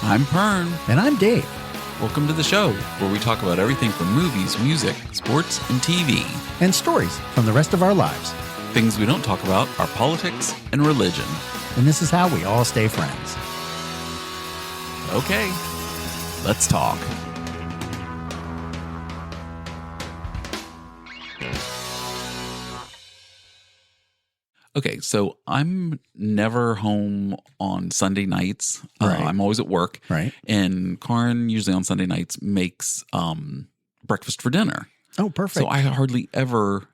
I'm Pern. And I'm Dave. Welcome to the show, where we talk about everything from movies, music, sports, and TV. And stories from the rest of our lives. Things we don't talk about are politics and religion. And this is how we all stay friends. Okay, let's talk. Okay, so I'm never home on Sunday nights. Right. I'm always at work. Right. And Karin usually on Sunday nights makes breakfast for dinner. Oh, perfect. So I hardly ever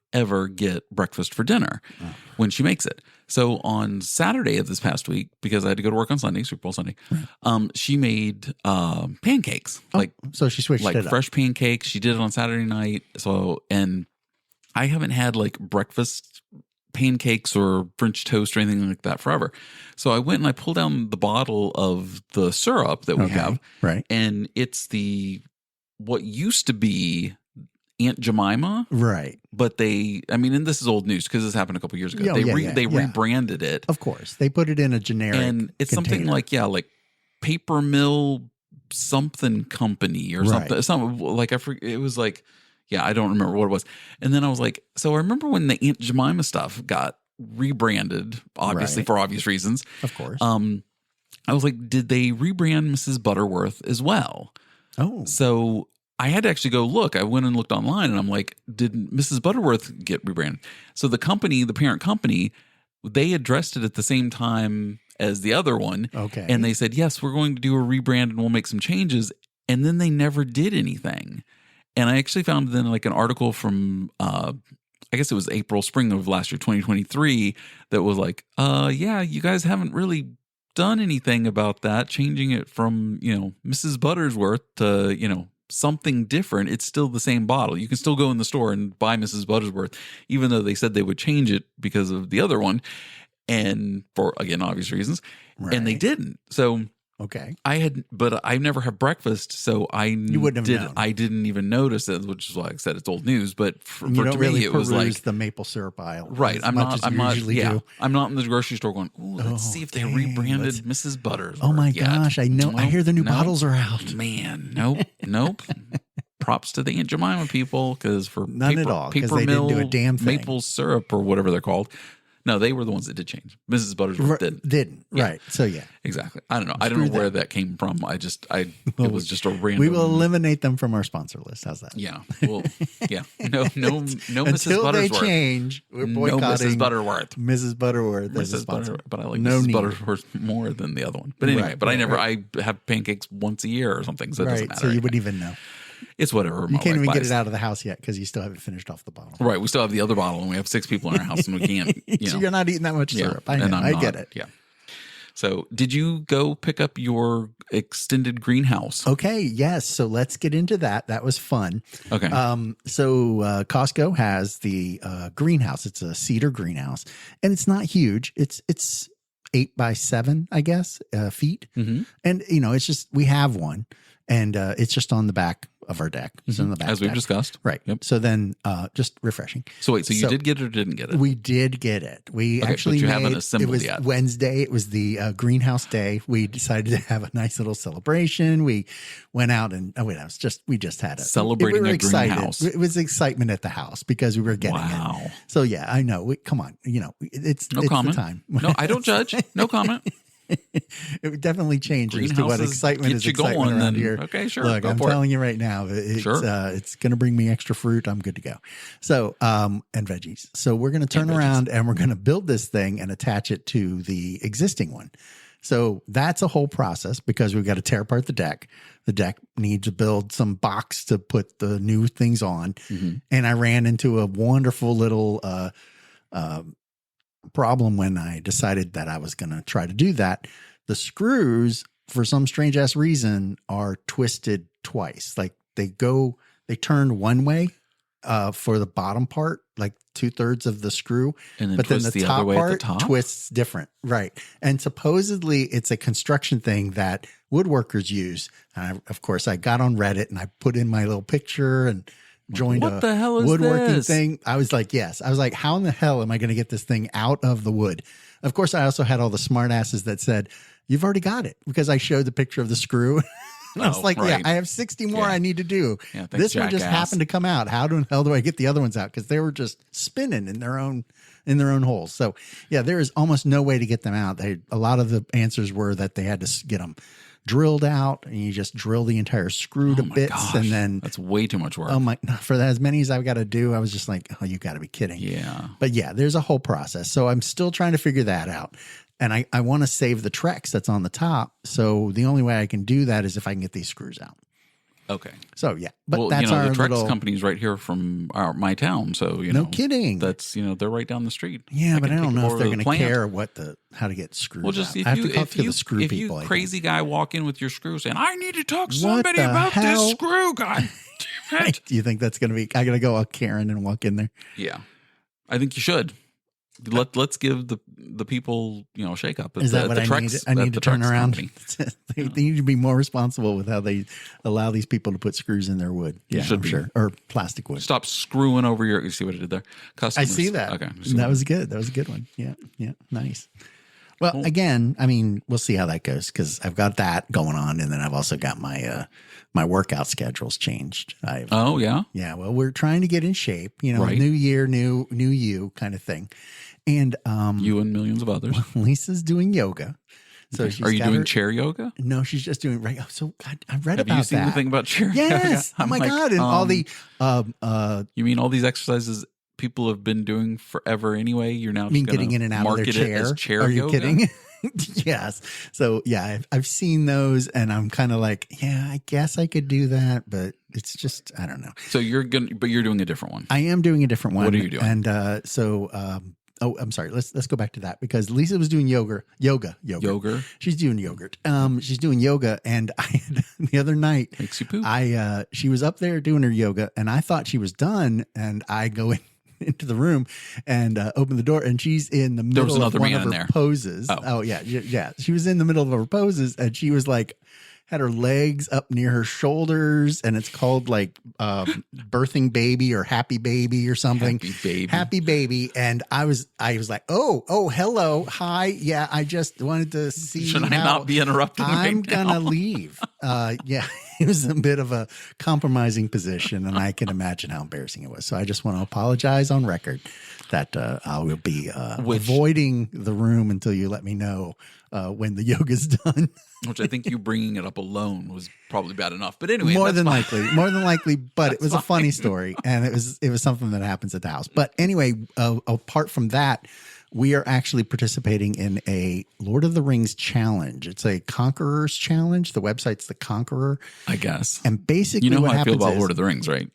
get breakfast for dinner when she makes it. So on Saturday of this past week, because I had to go to work on Sunday, Super Bowl Sunday, she made pancakes. So she switched it up. Fresh pancakes. She did it on Saturday night. So, and I haven't had like breakfast pancakes or French toast or anything like that forever. So I went and I pulled down the bottle of the syrup that we have. Right. And it's what used to be Aunt Jemima. Right. But and this is old news because this happened a couple years ago. They rebranded it. Of course. They put it in a generic and it's container. something like Paper Mill something company or something. Something like it was like, I don't remember what it was. And then I was like, so I remember when the Aunt Jemima stuff got rebranded, obviously for obvious reasons. Of course. I was like, did they rebrand Mrs. Butterworth as well? Oh. So I had to actually go look. I went and looked online and I'm like, did Mrs. Butterworth get rebranded? So the parent company, they addressed it at the same time as the other one. Okay. And they said, yes, we're going to do a rebrand and we'll make some changes. And then they never did anything. And I actually found then like an article from, I guess it was spring of last year, 2023, that was like, you guys haven't really done anything about that, changing it from, Mrs. Buttersworth to, something different. It's still the same bottle. You can still go in the store and buy Mrs. Buttersworth, even though they said they would change it because of the other one. And for, again, obvious reasons. Right. And they didn't. So okay. But I never had breakfast, so you wouldn't have known. I didn't even notice it, which is why I said it's old news. But for you don't to really me, it was like the maple syrup aisle, right? I'm not in the grocery store going, "Ooh, let's see if they rebranded Mrs. Butters." Oh my gosh, I know. I hear the new bottles are out. Man, nope. Props to the Aunt Jemima people because for none at all because they didn't do a damn thing. Maple syrup or whatever they're called. No, they were the ones that did change. Mrs. Buttersworth didn't. Yeah. Right. So, yeah. Exactly. I don't know. I don't know where that came from. It was just a random. We will eliminate them from our sponsor list. How's that? Yeah. Well, yeah. No Mrs. Until Buttersworth. They change, we're boycotting no Mrs. Butterworth. Mrs. Butterworth as a sponsor. But I like Mrs. Butterworth more than the other one. But anyway, I have pancakes once a year or something, so it doesn't matter. So you wouldn't even know. It's whatever. You can't even get it out of the house yet because you still haven't finished off the bottle. Right. We still have the other bottle and we have 6 people in our house and we can't. So you're not eating that much syrup. I know. I get it. Yeah. So did you go pick up your extended greenhouse? Okay. Yes. So let's get into that. That was fun. Okay. So Costco has the greenhouse. It's a cedar greenhouse and it's not huge. It's 8 by 7, I guess, feet. Mm-hmm. And it's just, we have one and it's just on the back of our deck. It's on the back as we've deck. discussed. Right. Yep. So then just refreshing. So wait, so you did get it or didn't get it? We did get it. We actually but you haven't assembled it was yet. Wednesday. It was the greenhouse day. We decided to have a nice little celebration. We went out and we just had it. Celebrating we were a excited. greenhouse. It was excitement at the house because we were getting it. So yeah, I know. Come on. It's comment. The time. No, I don't judge. No comment. It definitely changes to what excitement is excitement around here. Okay, sure. Look, I'm telling you right now, it's going to bring me extra fruit. I'm good to go. So, and veggies. So we're going to turn around and we're going to build this thing and attach it to the existing one. So that's a whole process because we've got to tear apart the deck. The deck needs to build some box to put the new things on. Mm-hmm. And I ran into a wonderful little, problem when I decided that I was going to try to do that. The screws, for some strange ass reason, are twisted twice. Like they turn one way for the bottom part, like 2/3 of the screw, and then but then the top part top? Twists different. Right. And supposedly it's a construction thing that woodworkers use. And of course I got on Reddit and I put in my little picture and joined what the hell is woodworking this? thing. I was like, yes. I was like, how in the hell am I going to get this thing out of the wood? Of course, I also had all the smart asses that said, you've already got it, because I showed the picture of the screw. And I was like, right. yeah, I have 60 more I need to do. Yeah, thanks, this one just jackass. happened to come out. How the hell do I get the other ones out? Because they were just spinning in their own holes. So yeah, there is almost no way to get them out. A lot of the answers were that they had to get them drilled out, and you just drill the entire screw to bits. Gosh, and then that's way too much work. Oh my, for that, as many as I've got to do, I was just like, oh, you got to be kidding. Yeah. But yeah, there's a whole process. So I'm still trying to figure that out. And I want to save the Trex that's on the top. So the only way I can do that is if I can get these screws out. Okay. So yeah, but well, that's the our Trex little company's right here from my town. So no kidding. That's they're right down the street. Yeah, but I don't know if they're going to care how to get screws. Well, just out. I have to talk to the screw people. If you crazy guy walk in with your screw saying, "I need to talk to somebody about this screw guy," do you think that's going to be? I got to go all Karen and walk in there. Yeah, I think you should. Let's give the people a shake up. Is that what I need? I need to turn around. They need to be more responsible with how they allow these people to put screws in their wood. Yeah, should be. Sure, or plastic wood. Stop screwing over your. You see what I did there? Customers. I see that. Okay, that was good. That was a good one. Yeah, nice. Well, again, I mean, we'll see how that goes, because I've got that going on, and then I've also got my my workout schedule's changed. Oh yeah, yeah. Well, we're trying to get in shape. Right. New year, new you kind of thing. And you and millions of others. Lisa's doing yoga. So okay. Are you doing chair yoga? No, she's just doing right. So I read Have about that. you seen the thing about chair yoga? Yes. Oh my God. And all the you mean all these exercises people have been doing forever anyway? You're now just getting in and out of their chair. As chair Are you yoga? kidding? Yes. So yeah, I've seen those, and I'm kind of like, yeah, I guess I could do that, but it's just, I don't know. So you're doing a different one. I am doing a different one. What are you doing? And oh, I'm sorry. Let's go back to that, because Lisa was doing yoga. She's doing yogurt. She's doing yoga, and I had, the other night makes you poop. She was up there doing her yoga, and I thought she was done, and I go into the room and open the door, and she's in the middle of one of her poses. Oh yeah. She was in the middle of her poses, and she was like, had her legs up near her shoulders, and it's called like birthing baby or happy baby or something. Happy baby. And I was like, oh, hello. Hi. Yeah. I just wanted to see. Should I not be interrupted? I'm gonna leave. Yeah. It was a bit of a compromising position, and I can imagine how embarrassing it was. So I just want to apologize on record that I will be avoiding the room until you let me know when the yoga's done. Which I think you bringing it up alone was probably bad enough. But anyway, more than likely. But it was a funny story, and it was something that happens at the house. But anyway, apart from that, we are actually participating in a Lord of the Rings challenge. It's a Conqueror's challenge. The website's The Conqueror, I guess. And basically, how I feel about Lord of the Rings, right?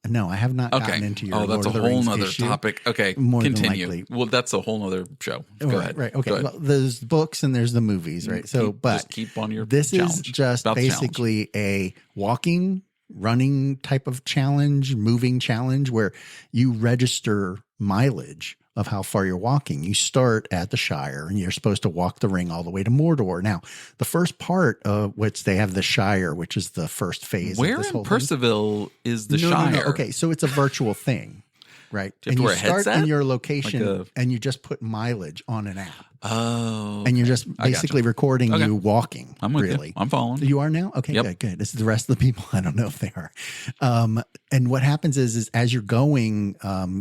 No, I have not gotten into your that's Lord of the a whole Rings nother issue. topic. Okay, more continue. Than likely. Well, that's a whole nother show. Go ahead. Right. Okay. Well, there's books and there's the movies, right? Just keep on your this challenge. Is just basically a walking, running type of challenge, moving challenge, where you register mileage of how far you're walking. You start at the Shire, and you're supposed to walk the ring all the way to Mordor. Now, the first part of which they have the Shire, which is the first phase. Where of this in whole Percival thing. is the Shire? No. Okay, so it's a virtual thing, right? Do you have to wear a start headset? in your location, and you just put mileage on an app. Oh, and you're just basically recording you walking. I'm with really. You. I'm following. You are now? Okay, good. This is the rest of the people. I don't know if they are. And what happens is as you're going,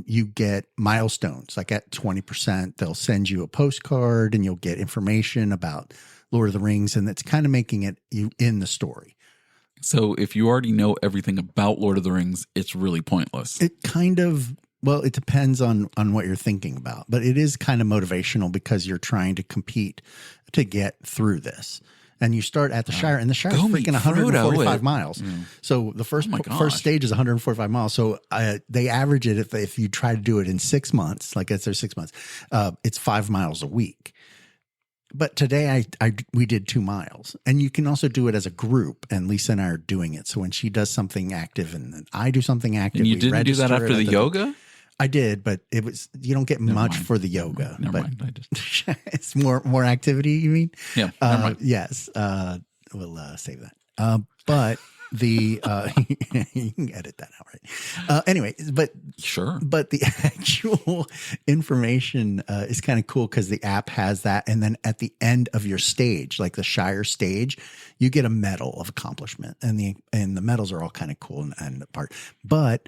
you get milestones. Like at 20%, they'll send you a postcard, and you'll get information about Lord of the Rings, and it's kind of making it you in the story. So if you already know everything about Lord of the Rings, it's really pointless. It kind of. Well, it depends on what you're thinking about, but it is kind of motivational because you're trying to compete to get through this. And you start at the Shire, and the Shire is freaking 145 miles. So the first stage is 145 miles. So they average it if you try to do it in 6 months, like it's their 6 months, it's 5 miles a week. But today we did 2 miles, and you can also do it as a group, and Lisa and I are doing it. So when she does something active and then I do something active, and you didn't do that after the yoga? I did, but you don't get much for the yoga. Never mind. I just it's more activity. You mean? Yeah. Never mind. Yes. We'll save that. But the you can edit that out, right? Anyway, but Sure. But the actual information is kind of cool because the app has that, and then at the end of your stage, like the Shire stage, you get a medal of accomplishment, and the medals are all kind of cool and part. But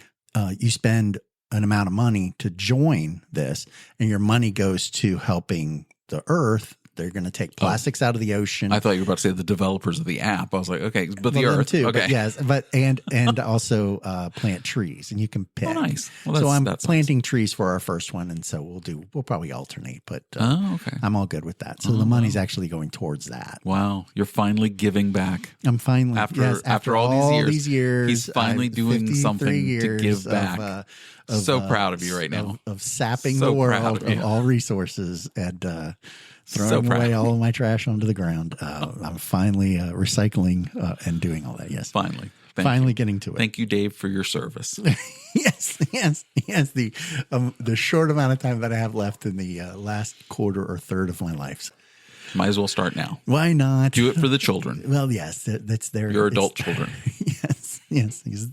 you spend an amount of money to join this, and your money goes to helping the Earth. They're going to take plastics out of the ocean. I thought you were about to say the developers of the app. I was like, okay, but the Earth too. Okay, but yes, but and also plant trees, and you can pick. Oh, nice. Well, so I'm planting trees for our first one, and so we'll probably alternate. But okay, I'm all good with that. So the money's actually going towards that. Wow, you're finally giving back. I'm finally after all these years, he's finally doing something to give back. So proud of you right now of sapping the world of all resources and throwing away all of my trash onto the ground. I'm finally recycling and doing all that. Yes, finally getting to it. Thank you, Dave, for your service. yes. The short amount of time that I have left in the last quarter or third of my life. Might as well start now. Why not? Do it for the children. Well, yes, that's your adult children. Yes,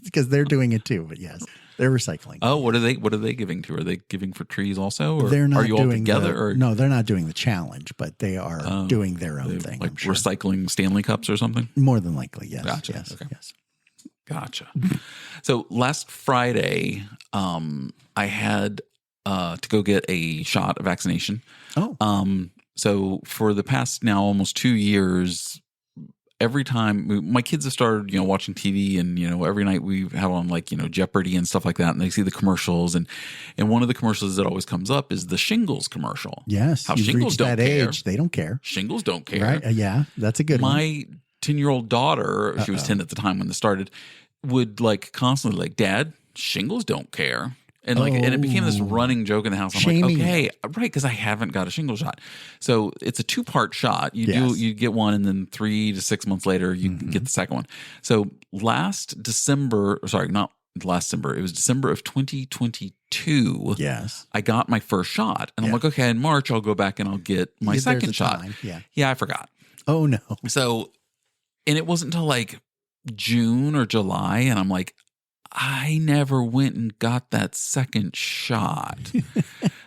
because they're doing it too. But yes. They're recycling. Oh, what are they giving to? Are they giving for trees also? Or they're not are you all doing together? No, they're not doing the challenge, but they are doing their own thing. Like recycling Stanley Cups or something? More than likely, yes. Gotcha. Yes, okay. Yes. Gotcha. So last Friday, I had to go get a shot of vaccination. Oh. So for the past now almost 2 years, every time my kids have started, watching TV, and, every night we have on Jeopardy and stuff like that, and they see the commercials, and one of the commercials that always comes up is the shingles commercial. Yes. How you've shingles reached don't that care. age. They don't care. Shingles don't care. Right. Yeah. That's a good one. My 10-year-old daughter, she was 10 at the time when this started, would constantly Dad, shingles don't care. And and it became this running joke in the house. I'm Shaming like, okay, right, because I haven't got a shingle shot. So it's a 2-part shot. You get one, and then 3 to 6 months later, you get the second one. So last December, not last December, it was December of 2022. Yes, I got my first shot, and I'm like, okay, in March I'll go back and I'll get my second shot. Yeah, I forgot. Oh no. So, and it wasn't until June or July, and I'm like, I never went and got that second shot.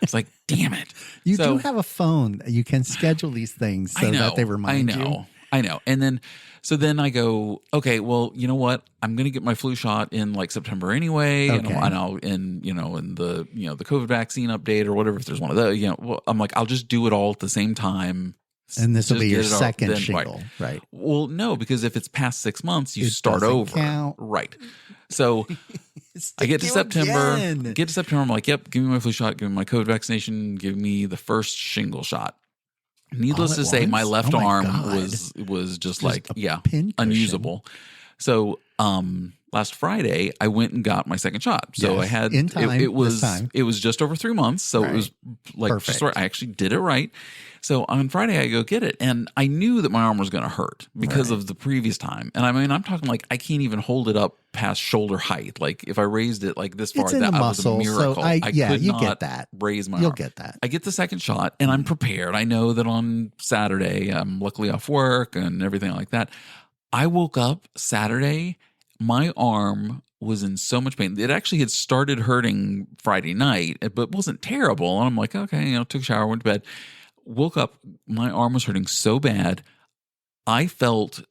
It's like, damn it. You do have a phone. You can schedule these things so that they remind you. I know. And then I go, okay, well, you know what? I'm going to get my flu shot in September anyway. Okay. And I'll in the, the COVID vaccine update or whatever, if there's one of those, well, I'm like, I'll just do it all at the same time. And this will be your second shingle, right? Well, no, because if it's past 6 months, you start over. Count. Right. So I get to September. I'm like, yep, give me my flu shot, give me my COVID vaccination, give me the first shingle shot. Needless to say, my left arm was just unusable. So last Friday, I went and got my second shot. So I had in time. It was just over 3 months. So it was perfect. I actually did it right. So on Friday, I go get it, and I knew that my arm was going to hurt because of the previous time. And I mean, I'm talking I can't even hold it up past shoulder height. If I raised it this far, that muscle, was a miracle. So I could not get that. Raise my You'll arm. get that. I get the second shot, and I'm prepared. I know that on Saturday, I'm luckily off work and everything like that. I woke up Saturday, my arm was in so much pain. It actually had started hurting Friday night, but it wasn't terrible. And I'm like, okay, took a shower, went to bed. Woke up, my arm was hurting so bad, I felt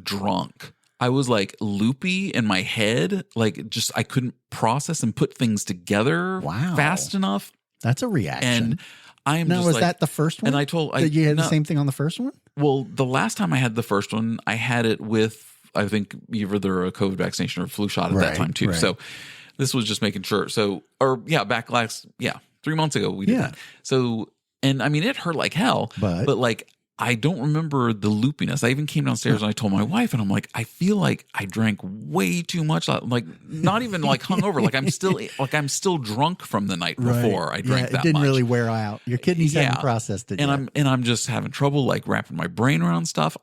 drunk. I was loopy in my head, I couldn't process and put things together fast enough. That's a reaction. And I am was that the first one? And Did you have the same thing on the first one? Well, the last time I had the first one, I had it with, I think, either a COVID vaccination or a flu shot at that time too. Right. So this was just making sure. So, back 3 months ago we did that. So, and I mean, it hurt like hell, but I don't remember the loopiness. I even came downstairs and I told my wife, and I'm like, I feel like I drank way too much. Not even hungover. I'm still drunk from the night before I drank that much. It didn't really wear out. Your kidneys hadn't processed it yet. And I'm just having trouble wrapping my brain around stuff.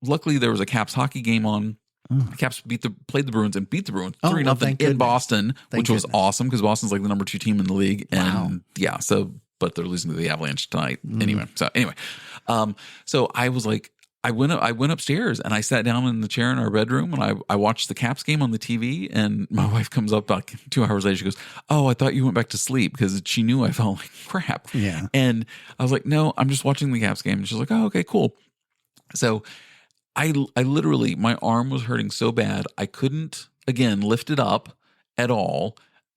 Luckily there was a Caps hockey game on. The Caps played the Bruins and beat the Bruins 3-0 in Boston, which was awesome because Boston's the number 2 team in the league. And but they're losing to the Avalanche tonight. Anyway. So I was like, I went upstairs and I sat down in the chair in our bedroom and I watched the Caps game on the TV, and my wife comes up like 2 hours later. She goes, "Oh, I thought you went back to sleep," because she knew I felt like crap. Yeah. And I was like, "No, I'm just watching the Caps game." And she's like, "Oh, okay, cool." So I literally, my arm was hurting so bad. I couldn't, again, lift it up at all.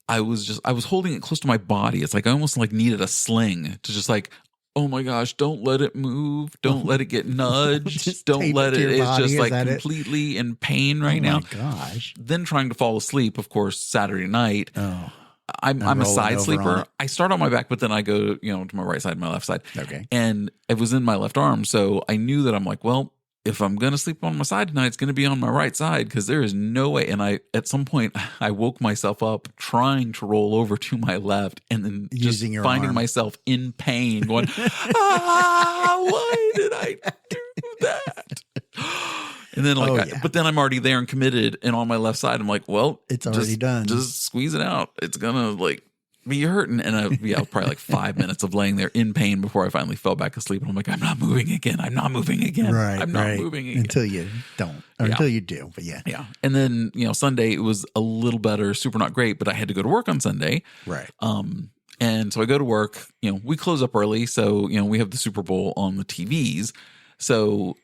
I was holding it close to my body. It's like I almost like needed a sling to just like, oh my gosh, don't let it move. Don't let it get nudged. Don't let it. It's just like completely in pain right now. Oh my gosh. Then trying to fall asleep, of course, Saturday night. Oh. I'm a side sleeper. I start on my back, but then I go, to my right side and my left side. Okay. And it was in my left arm. So I knew that I'm like, well, if I'm going to sleep on my side tonight, it's going to be on my right side, because there is no way. And at some point, I woke myself up trying to roll over to my left, and then just finding myself in pain going, why did I do that? And then but then I'm already there and committed, and on my left side, I'm like, well, it's already done. Just squeeze it out. It's going to be hurting. And I was probably like 5 minutes of laying there in pain before I finally fell back asleep. And I'm like, I'm not moving again. I'm not moving again. Right. I'm not moving again. Until you don't, or until you do. But yeah. Yeah. And then, Sunday it was a little better, super not great, but I had to go to work on Sunday. Right. And so I go to work, we close up early. So, we have the Super Bowl on the TVs. So,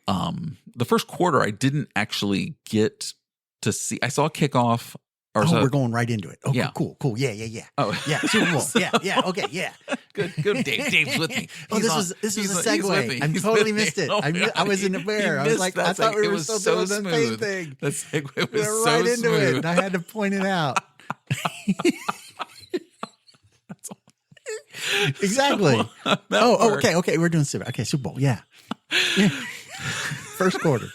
the first quarter I didn't actually get to see. I saw kickoff. We're going right into it. Oh, yeah. Cool. Yeah. Oh, yeah. Super Bowl. Yeah. Okay. Yeah. Good. Dave. Dave's with me. This was a segue. I totally missed it. I was in the bear. I was like, I thought we were still doing the pain thing. The segue was so right into it. And I had to point it out. Exactly. Okay. We're doing Super. Okay, Super Bowl. Yeah. First quarter.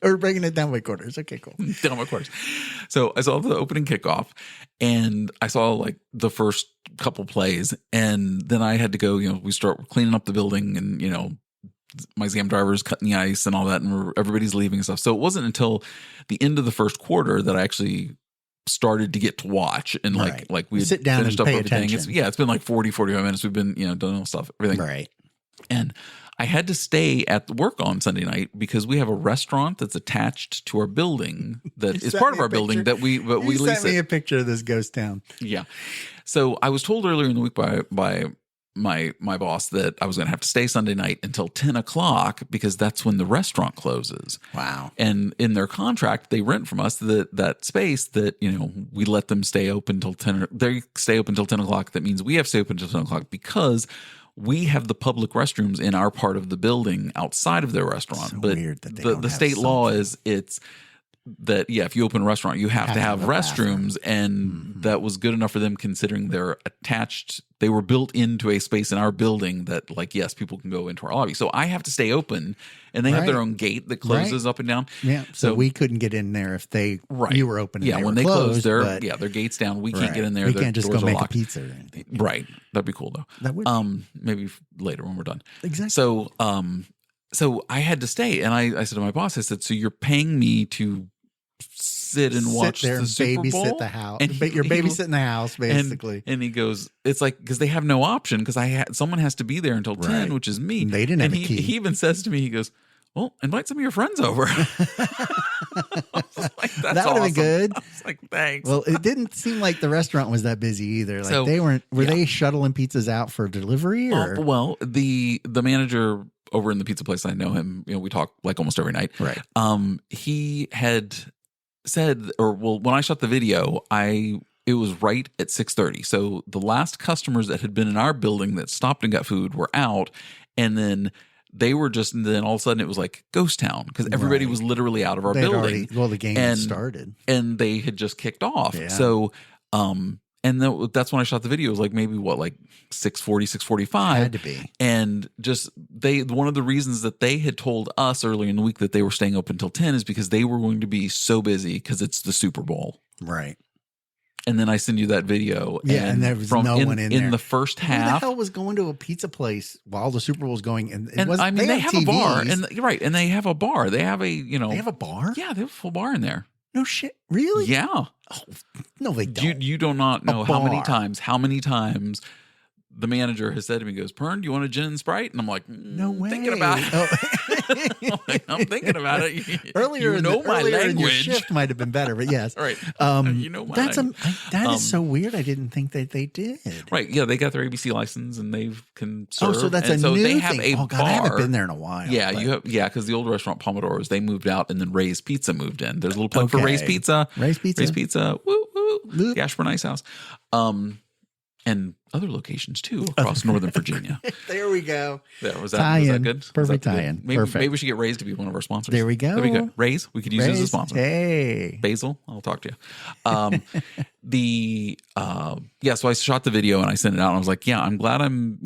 We're breaking it down by quarters. Okay, cool. Down by quarters. So I saw the opening kickoff, and I saw the first couple plays, and then I had to go. We start cleaning up the building, and my Zam driver's cutting the ice and all that, and everybody's leaving and stuff. So it wasn't until the end of the first quarter that I actually started to get to watch, and we had sit down finished and up pay everything. attention. It's been like 45 minutes. We've been doing all stuff, everything. Right. And I had to stay at work on Sunday night because we have a restaurant that's attached to our building that is part of our building that we lease. You sent me a picture of this ghost town. Yeah. So I was told earlier in the week by my boss that I was going to have to stay Sunday night until 10 o'clock because that's when the restaurant closes. Wow. And in their contract, they rent from us that space that, we let them stay open until 10. They stay open until 10 o'clock. That means we have to stay open until 10 o'clock because we have the public restrooms in our part of the building outside of their restaurant. So but weird that the state law is that, if you open a restaurant, you have to have restrooms. And that was good enough for them considering they're attached. They were built into a space in our building that yes, people can go into our lobby. So I have to stay open, and they have their own gate that closes up and down. Yeah. So we couldn't get in there if you were open. And when they closed, their gate's down. We can't get in there. We can't just go make a pizza or anything. Right. That'd be cool though. That would maybe later when we're done. Exactly. So I had to stay, and I said to my boss, I said, so you're paying me to sit and watch there the Super Bowl? Babysit the house. And you're babysitting the house, basically. And he goes, it's like, because they have no option, because someone has to be there until 10, which is me. They didn't have a key. He even says to me, he goes, well, invite some of your friends over. That would have been good. I was like, thanks. Well, it didn't seem like the restaurant was that busy either. Like they weren't. Were they shuttling pizzas out for delivery? Or? Well, the manager over in the pizza place, I know him. We talk like almost every night. Right. He had said, when I shot the video, it was right at 6:30. So the last customers that had been in our building that stopped and got food were out, and then they were and then all of a sudden it was like ghost town because everybody was literally out of our building. The game had started. And they had just kicked off. Yeah. So, and that's when I shot the video. It was like maybe 6:40, 6:45. Had to be. And one of the reasons that they had told us earlier in the week that they were staying open until 10 is because they were going to be so busy because it's the Super Bowl. Right. And then I send you that video. Yeah, and there was no one in there. In the first half. Who the hell was going to a pizza place while the Super Bowl was going? And they have a bar. And they have a bar. They have They have a bar? Yeah, they have a full bar in there. No shit. Really? Yeah. Oh, no, they don't. You do not know how many times the manager has said to me, goes, Pern, do you want a gin and Sprite? And I'm like, no way. Thinking about it. I'm thinking about it. Earlier, you know my earlier in your language. shift might have been better, but yes. Right. You know my that's language. that is so weird. I didn't think that they did. Right. Yeah, they got their ABC license and they can serve. Oh, so that's and a new they have thing. a God, bar. I haven't been there in a while. Yeah, but. because the old restaurant Pomodoros, they moved out and then Ray's Pizza moved in. There's a little plug for Ray's Pizza. Ray's Pizza. Woo woo. Ashburn Ice House. And other locations too across Northern Virginia. There we go. Yeah, was that good? Perfect tie-in. Maybe we should get Ray's to be one of our sponsors. There we go. That'd be good. Ray's, we could use it as a sponsor. Hey. Basil, I'll talk to you. So I shot the video and I sent it out and I was like, yeah, I'm glad I'm,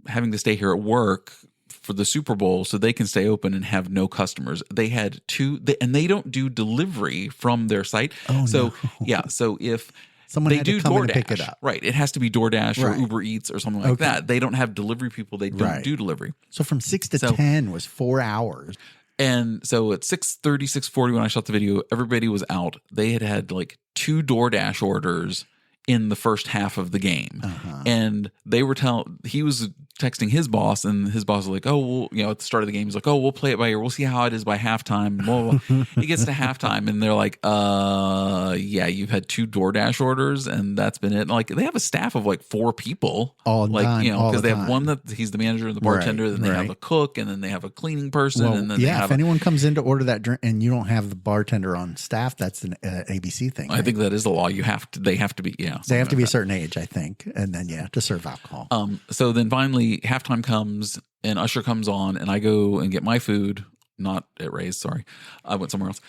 having to stay here at work for the Super Bowl so they can stay open and have no customers. They had and they don't do delivery from their site. Oh, so no. yeah. So if someone they had do to come in DoorDash, and pick it up. Right. It has to be DoorDash or Uber Eats or something like that. They don't have delivery people. They don't do delivery. So from 6 to 10 was 4 hours. And so at 6:30, 6:40 when I shot the video, everybody was out. They had like 2 DoorDash orders in the first half of the game. And they were he was texting his boss and his boss was like, oh, well, at the start of the game, he's like, oh, we'll play it by ear. We'll see how it is by halftime. Well, he gets to halftime and they're like, yeah, you've had 2 DoorDash orders and that's been it. And like they have a staff of like 4 people. All the time. Because they have one that he's the manager and the bartender, then they have a cook and then they have a cleaning person. Well, and then if anyone comes in to order that drink and you don't have the bartender on staff, that's an ABC thing. Right? I think that is the law. They have to be, They have to be a certain age, I think. And then, to serve alcohol. So then finally halftime comes and Usher comes on and I go and get my food, not at Ray's, sorry. I went somewhere else.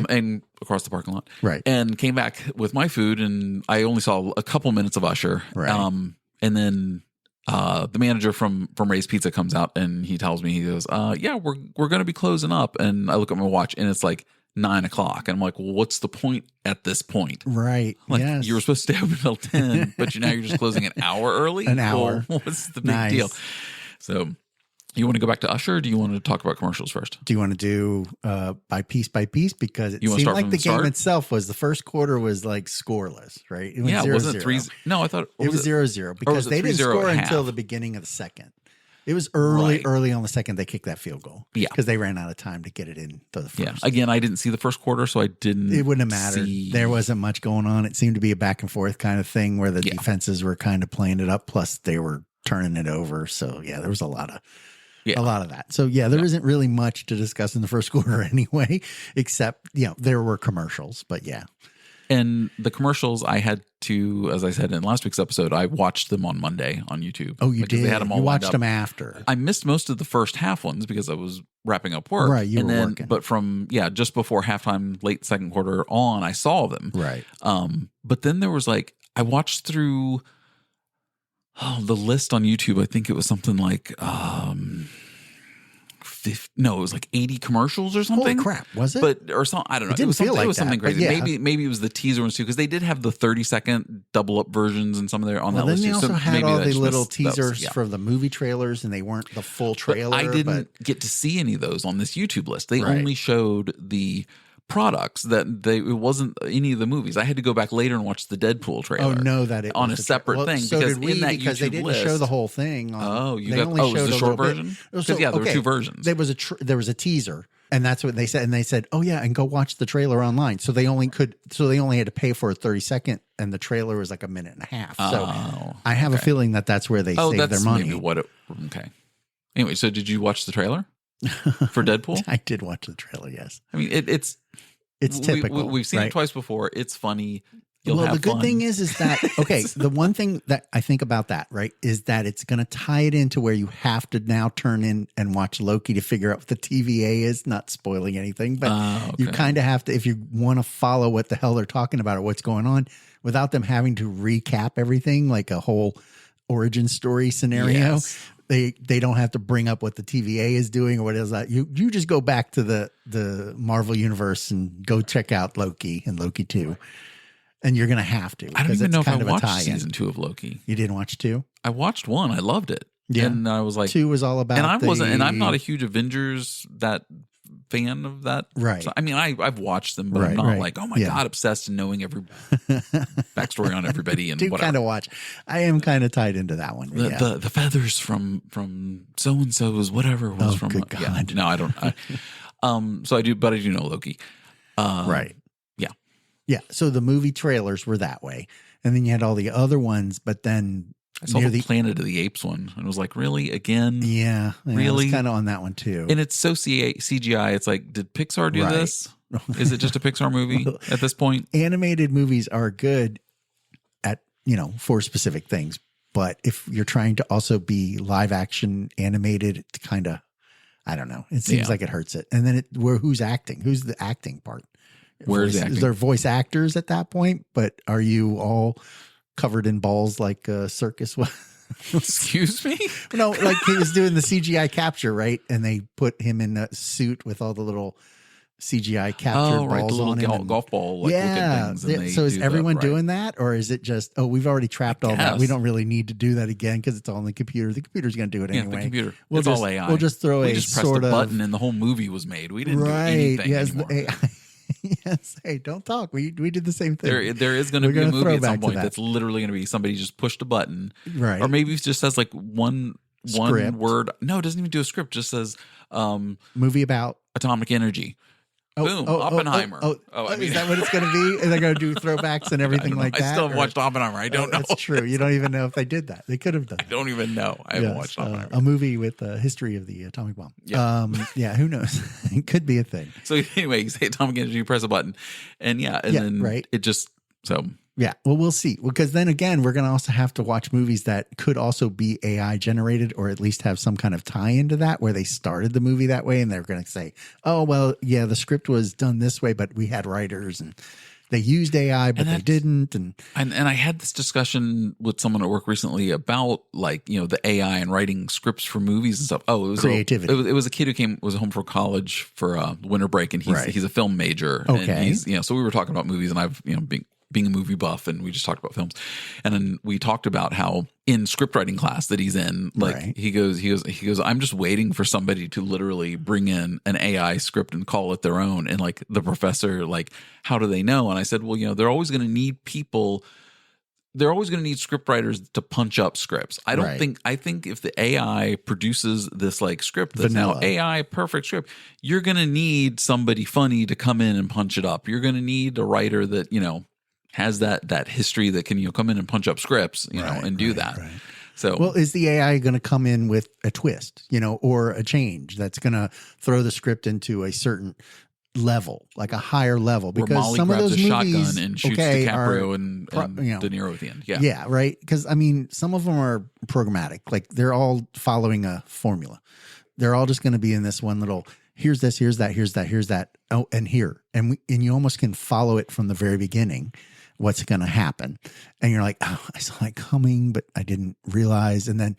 And across the parking lot. Right. And came back with my food and I only saw a couple minutes of Usher. Right. And then the manager from Ray's Pizza comes out and he tells me, he goes, yeah, we're going to be closing up. And I look at my watch and it's like 9 o'clock. And I'm like, well, what's the point at this point? Right. Like you were supposed to stay open until 10, but now you're just closing an hour early? An hour. Well, what's the big deal? So you want to go back to Usher or do you want to talk about commercials first? Do you want to do by piece? Because it seemed like the game itself was the first quarter was like scoreless, right? It went 0-0. Wasn't 3? No, I thought it was 0-0 because they didn't score until the beginning of the second. It was early on the second they kicked that field goal. Yeah. Because they ran out of time to get it in to the first. Yeah. Again, I didn't see the first quarter, so I didn't. It wouldn't have mattered. There wasn't much going on. It seemed to be a back and forth kind of thing where the defenses were kind of playing it up, plus they were turning it over. So, there was a lot of that. So, there isn't really much to discuss in the first quarter anyway, except, there were commercials, but And the commercials I had to, as I said in last week's episode, I watched them on Monday on YouTube. Oh, you did? They had them all you watched them after. I missed most of the first half ones because I was wrapping up work. Right, you were working. But from, just before halftime, late second quarter on, I saw them. Right. But then there was I watched through the list on YouTube. I think it was something like... it was like 80 commercials or something. Holy crap, was it? Or something, I don't know. It didn't feel like it was something that, crazy. Maybe it was the teaser ones too, because they did have the 30-second double up versions and some of their on that list. Then they also had all the little teasers for the movie trailers, and they weren't the full trailer. But I didn't get to see any of those on this YouTube list. They only showed the products it wasn't any of the movies. I had to go back later and watch the Deadpool trailer. Oh no, that it on was a separate thing so because did we, in that because YouTube they didn't list, show the whole thing. Was the short version? Because there were 2 versions. There was a teaser, and that's what they said. And they said, "Oh yeah, and go watch the trailer online." So they only had to pay for a 30-second, and the trailer was like a minute and a half. So I have a feeling that's where they saved their money. Maybe okay. Anyway, so did you watch the trailer for Deadpool? I did watch the trailer. Yes. I mean, it's typical. We've seen it twice before. It's funny. The good thing is that, the one thing that I think about that, right, is that it's going to tie it into where you have to now turn in and watch Loki to figure out what the TVA is, not spoiling anything, but you kind of have to, if you want to follow what the hell they're talking about or what's going on, without them having to recap everything, like a whole origin story scenario. Yes. They don't have to bring up what the TVA is doing or what is that. You just go back to the Marvel universe and go check out Loki and Loki 2. And you're going to have to. I don't even know if I watched season 2 of Loki. You didn't watch 2? I watched 1. I loved it. Yeah. And I was like... 2 was all about and I'm not a huge Avengers fan of that. Right. So, I mean, I've watched them, but I'm not like, oh my God, obsessed and knowing every backstory on everybody and do whatever. kind of watch. I am kind of tied into that one. The feathers from so and so's whatever was from. Good God. Yeah, no, I don't. So I do, but I do know Loki. Right. Yeah. Yeah. So the movie trailers were that way, and then you had all the other ones, but then I saw the Planet of the Apes one and was like, really? Again? Yeah. Really? Kind of on that one too. And it's so CGI. It's like, did Pixar do this? Is it just a Pixar movie at this point? Animated movies are good at, for specific things. But if you're trying to also be live action animated, it's kind of, I don't know. It seems like it hurts it. And then who's acting? Who's the acting part? Where's the acting? Is there voice actors at that point? But are you all covered in balls like a circus was? Excuse me? No, like he was doing the CGI capture, right? And they put him in a suit with all the little CGI captured balls the on him. little golf ball looking things. So is everyone doing that? Or is it just, we've already trapped all that. We don't really need to do that again because it's all in the computer. The computer's going to do it anyway. The computer. It's all AI. We'll just throw we just pressed a button and the whole movie was made. We didn't do anything anymore. The AI. Yes. Hey, don't talk. We did the same thing. There is going to be a movie at some point that's literally going to be somebody just pushed a button. Right. Or maybe it just says like one word. No, it doesn't even do a script. It just says movie about atomic energy. Boom, Oppenheimer. I mean, is that what it's going to be? And they're going to do throwbacks and everything like that? I still haven't watched Oppenheimer. I don't know. That's true. You don't even know if they did that. They could have done I don't even know. I haven't watched Oppenheimer. A movie with the history of the atomic bomb. Yeah. Who knows? It could be a thing. So anyway, you say atomic energy, you press a button. And then it just, so... Yeah, well, we'll see. Because then again, we're going to also have to watch movies that could also be AI generated or at least have some kind of tie into that where they started the movie that way and they're going to say, oh, well, yeah, the script was done this way, but we had writers and they used AI, but they didn't. And I had this discussion with someone at work recently about like, the AI and writing scripts for movies and stuff. Oh, it was creativity. It was a kid who was home for college for winter break and he's a film major. Okay. And he's, so we were talking about movies and I've, being a movie buff and we just talked about films. And then we talked about how in script writing class that he's in, like he goes, I'm just waiting for somebody to literally bring in an AI script and call it their own. And like the professor, like, how do they know? And I said, well, they're always going to need people. They're always going to need script writers to punch up scripts. I think if the AI produces this like script that's now AI perfect script, you're going to need somebody funny to come in and punch it up. You're going to need a writer that, has that history that can come in and punch up scripts and do that. Right. So well, is the AI going to come in with a twist, or a change that's going to throw the script into a certain level, like a higher level? Because Molly some of grabs those a movies, shotgun and shoots DiCaprio and De Niro at the end. Yeah, right. Because I mean, some of them are programmatic, like they're all following a formula. They're all just going to be in this one little. Here's this. Here's that. Here's that. Here's that. Oh, and here, and you almost can follow it from the very beginning. What's going to happen? And you're like, oh, I saw it coming, but I didn't realize. And then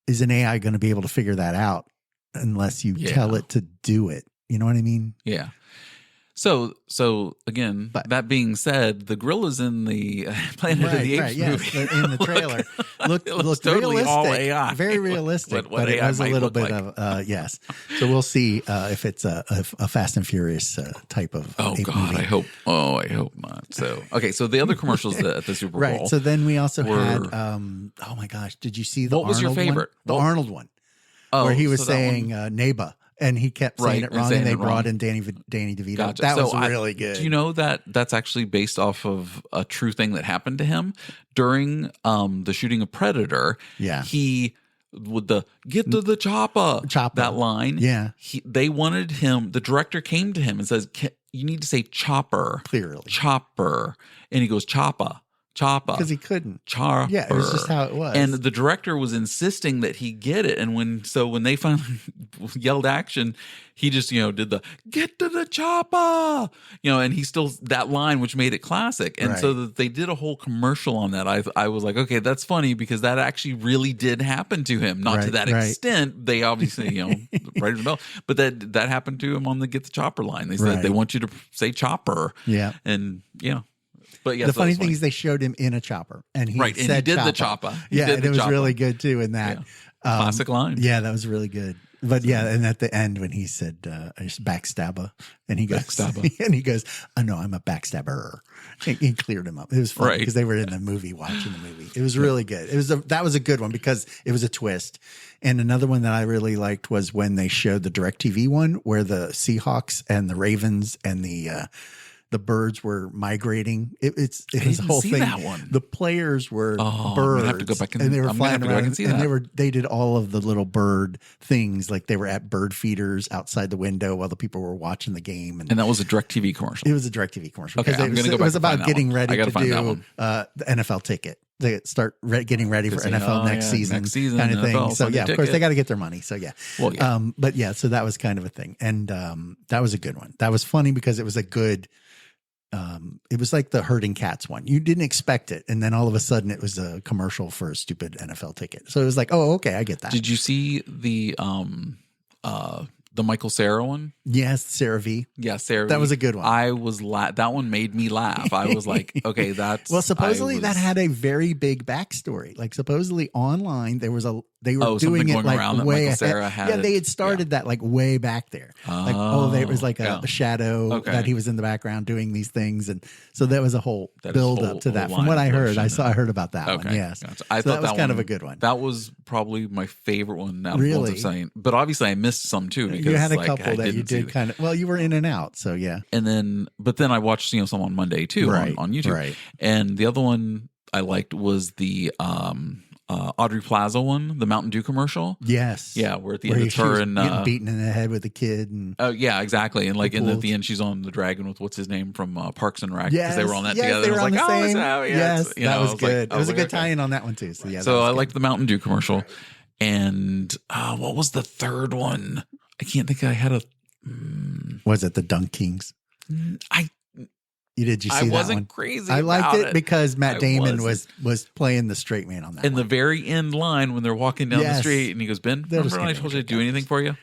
is an AI going to be able to figure that out unless you tell it to do it? You know what I mean? Yeah. So again, that being said, the gorilla's in the Planet of the Apes movie. In the trailer. Look totally realistic, all AI. Very realistic, what but it AI has a little bit like. of yes. So we'll see if it's a Fast and Furious type of ape movie. I hope not. So okay, so the other commercials at the Super Bowl, right? So then we also had oh my gosh, did you see the what was Arnold your favorite? One? The Arnold one, where he was saying Neba. And he kept saying it wrong, and they brought in Danny DeVito. Gotcha. That was really good. Do you know that that's actually based off of a true thing that happened to him during the shooting of Predator? Yeah, he with the "get to the chopper" that line. Yeah, they wanted him. The director came to him and says, "You need to say chopper clearly, chopper," and he goes chopper. Because he couldn't. Chopper. Yeah, it was just how it was. And the director was insisting that he get it. And when they finally yelled action, he just, did the "get to the chopper," and he still, that line, which made it classic. And so that they did a whole commercial on that. I was like, okay, that's funny because that actually really did happen to him. Not to that extent. They obviously, right the bell, but that happened to him on the "get the chopper" line. They said they want you to say chopper. Yeah. And, But the funny thing is they showed him in a chopper and he did the chopper. And it was really good too in that. Classic line. Yeah, that was really good. But yeah, and at the end when he said backstabber, and he goes, oh no, I'm a backstabber. He cleared him up. It was funny because they were in the movie watching the movie. It was really good. That was a good one because it was a twist. And another one that I really liked was when they showed the DirecTV one where the Seahawks and the Ravens and the birds were migrating. It was a whole thing. That one. The players were birds, have to go back and they were flying around, and they did all of the little bird things, like they were at bird feeders outside the window while the people were watching the game. And that was a DirecTV commercial. It was a DirecTV commercial. Okay, it was about getting ready to do the NFL ticket. They start getting ready for NFL next season kind of thing. NFL, so yeah, of course they got to get their money. So yeah, well, yeah. But yeah, so that was kind of a thing, and that was a good one. That was funny because it was a good. It was like the herding cats one. You didn't expect it, and then all of a sudden it was a commercial for a stupid NFL ticket. So it was like, oh, okay, I get that. Did you see the Michael Cera one? Yes, Sarah V. Yeah, Sarah. That was a good one. That one made me laugh. I was like, okay, that's well. Supposedly that had a very big backstory. Like supposedly online they were doing it like way ahead. Yeah, they had started that like way back there. There was like a shadow that he was in the background doing these things, and so that was a whole build up to that. From what I heard, I heard about that one. Yes, gotcha. I thought that was kind of a good one. That was probably my favorite one. Out of the ones I'm saying, but obviously I missed some too because you had a couple that you did kind of. Well, you were in and out, so yeah. And then, but then I watched some on Monday too on YouTube. Right. And the other one I liked was the Audrey Plaza one, the Mountain Dew commercial. Yes. Yeah, where at the end it's her and getting beaten in the head with a kid. And oh yeah, exactly. And like at the end, she's on the dragon with what's his name from Parks and Rec because they were on that together. They were on the same. Yes, that was good. It was a good tie-in on that one too. So yeah. So I liked the Mountain Dew commercial. And what was the third one? I can't think. I had a. Was it the Dunk Kings? Did you see that one? I wasn't crazy. I liked it because Matt Damon was playing the straight man on that. In the very end line when they're walking down the street and he goes, Ben, remember when I told you to do anything for you?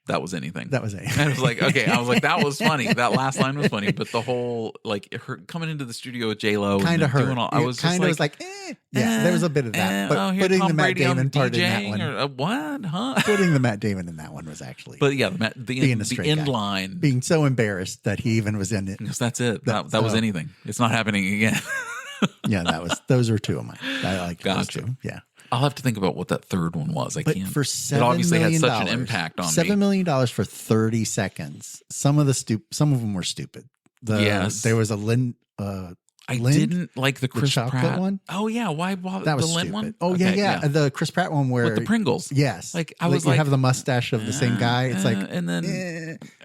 That was anything. That was anything. And I was like, okay. I was like, that was funny. That last line was funny, but the whole like her coming into the studio with J-Lo kind of hurt. I was kind of was like, yeah, there was a bit of that. But putting the Matt Damon part in that one, what? Huh? Putting the Matt Damon in that one was actually. But yeah, the end line, being so embarrassed that he even was in it. Because that's it. That was anything. It's not happening again. Yeah, those were two of mine. I like those two. Yeah. I'll have to think about what that third one was. I can't. For $7 it obviously million, had such an impact on me. $7 million for 30 seconds. Some of them were stupid. Yes. There was a Lind. I didn't like the Chris Pratt one. Oh yeah, why that was the Lind stupid. one? Oh okay, yeah, the Chris Pratt one where with the Pringles. Yes, like I was like, you have the mustache of the same guy. It's like and then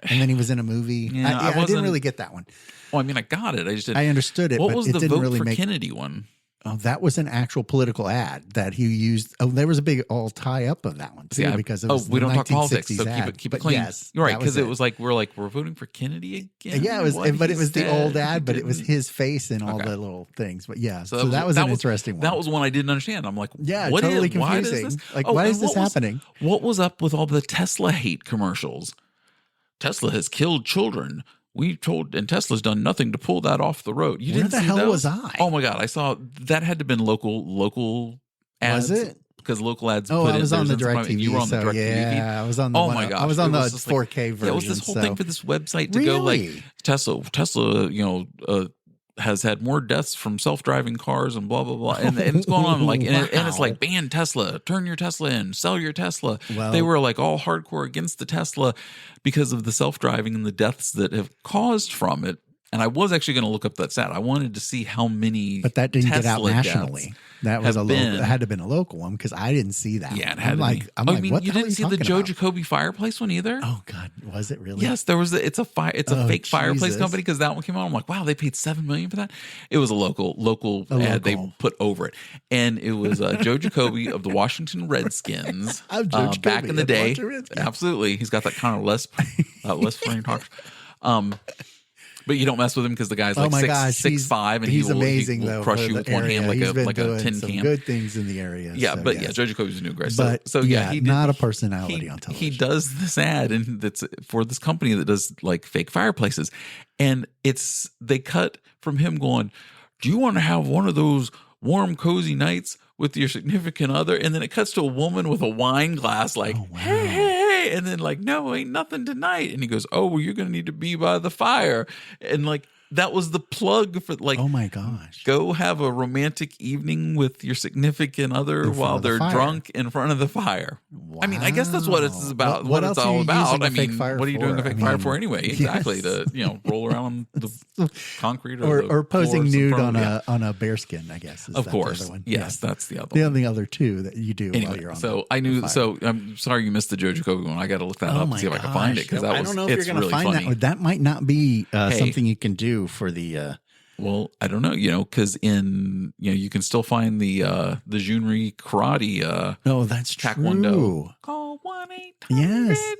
he was in a movie. Yeah, I didn't really get that one. Well, I mean, I got it. I just didn't. I understood it. What but was it the didn't vote really for Kennedy one? Oh, that was an actual political ad that he used. Oh, there was a big all tie up of that one too because it was we don't talk politics, so keep it clean. Yes, you're right because it was like we're voting for Kennedy again. Yeah, it was, but it was the old ad, but it was his face and all the little things. But yeah, so that was an interesting one. That was one I didn't understand. I'm like, yeah, totally confusing. Why is this happening? What was up with all the Tesla hate commercials? Tesla has killed children. And Tesla's done nothing to pull that off the road. Where the hell was I? Oh my God. I saw that had to have been local ads. Was it? Because local ads I was on the DirecTV. You were on the DirecTV. Yeah, I was on the my gosh. I was on the 4K version. Yeah, it was this whole thing for this website to go like Tesla, has had more deaths from self-driving cars and blah blah blah, and it's going on like, and it's like ban Tesla, turn your Tesla in, sell your Tesla. Well, they were like all hardcore against the Tesla because of the self-driving and the deaths that have caused from it. And I was actually going to look up that stat. I wanted to see how many, but that didn't get out nationally. That was it had to have been a local one because I didn't see that. Yeah, it had to be. What you didn't see the Joe Jacoby fireplace one either? Oh God, was it really? Yes, there was. It's a fake fireplace company because that one came out. I'm like, wow, they paid $7 million for that. It was a local ad they put over it, and it was Joe Jacoby of the Washington Redskins back in the day. Absolutely, he's got that kind of less Frank talk. But you don't mess with him because the guy's like 6'5", and he's amazing. He will crush you with one hand like a tin can. Good things in the area. Yeah, so, yeah, Joe Jacoby's a new guy. So not a personality on television. He does this ad and that's for this company that does like fake fireplaces, and they cut from him going, "Do you want to have one of those warm, cozy nights with your significant other?" And then it cuts to a woman with a wine glass, like, "Hey." hey. And then like, no, ain't nothing tonight. And he goes, oh, well, you're going to need to be by the fire. And like, that was the plug for like, oh my gosh, go have a romantic evening with your significant other while they're drunk in front of the fire. Wow. I mean, I guess that's what it's about. What it's all about. I mean, what are you doing a fake fire for anyway? Exactly. Yes. To, roll around the concrete or posing nude on a bearskin, I guess. Of course. The other one. Yes, that's the other one. one. The other two that you do anyway, while you're on so I knew, so I'm sorry you missed the Joe Jacoby one. I got to look that up and see if I can find it. Because I don't know if you're going to find that. That might not be something you can do for the... well, I don't know, because in, you can still find the Junri karate. No, that's Taekwondo. Call 1-800. Yes.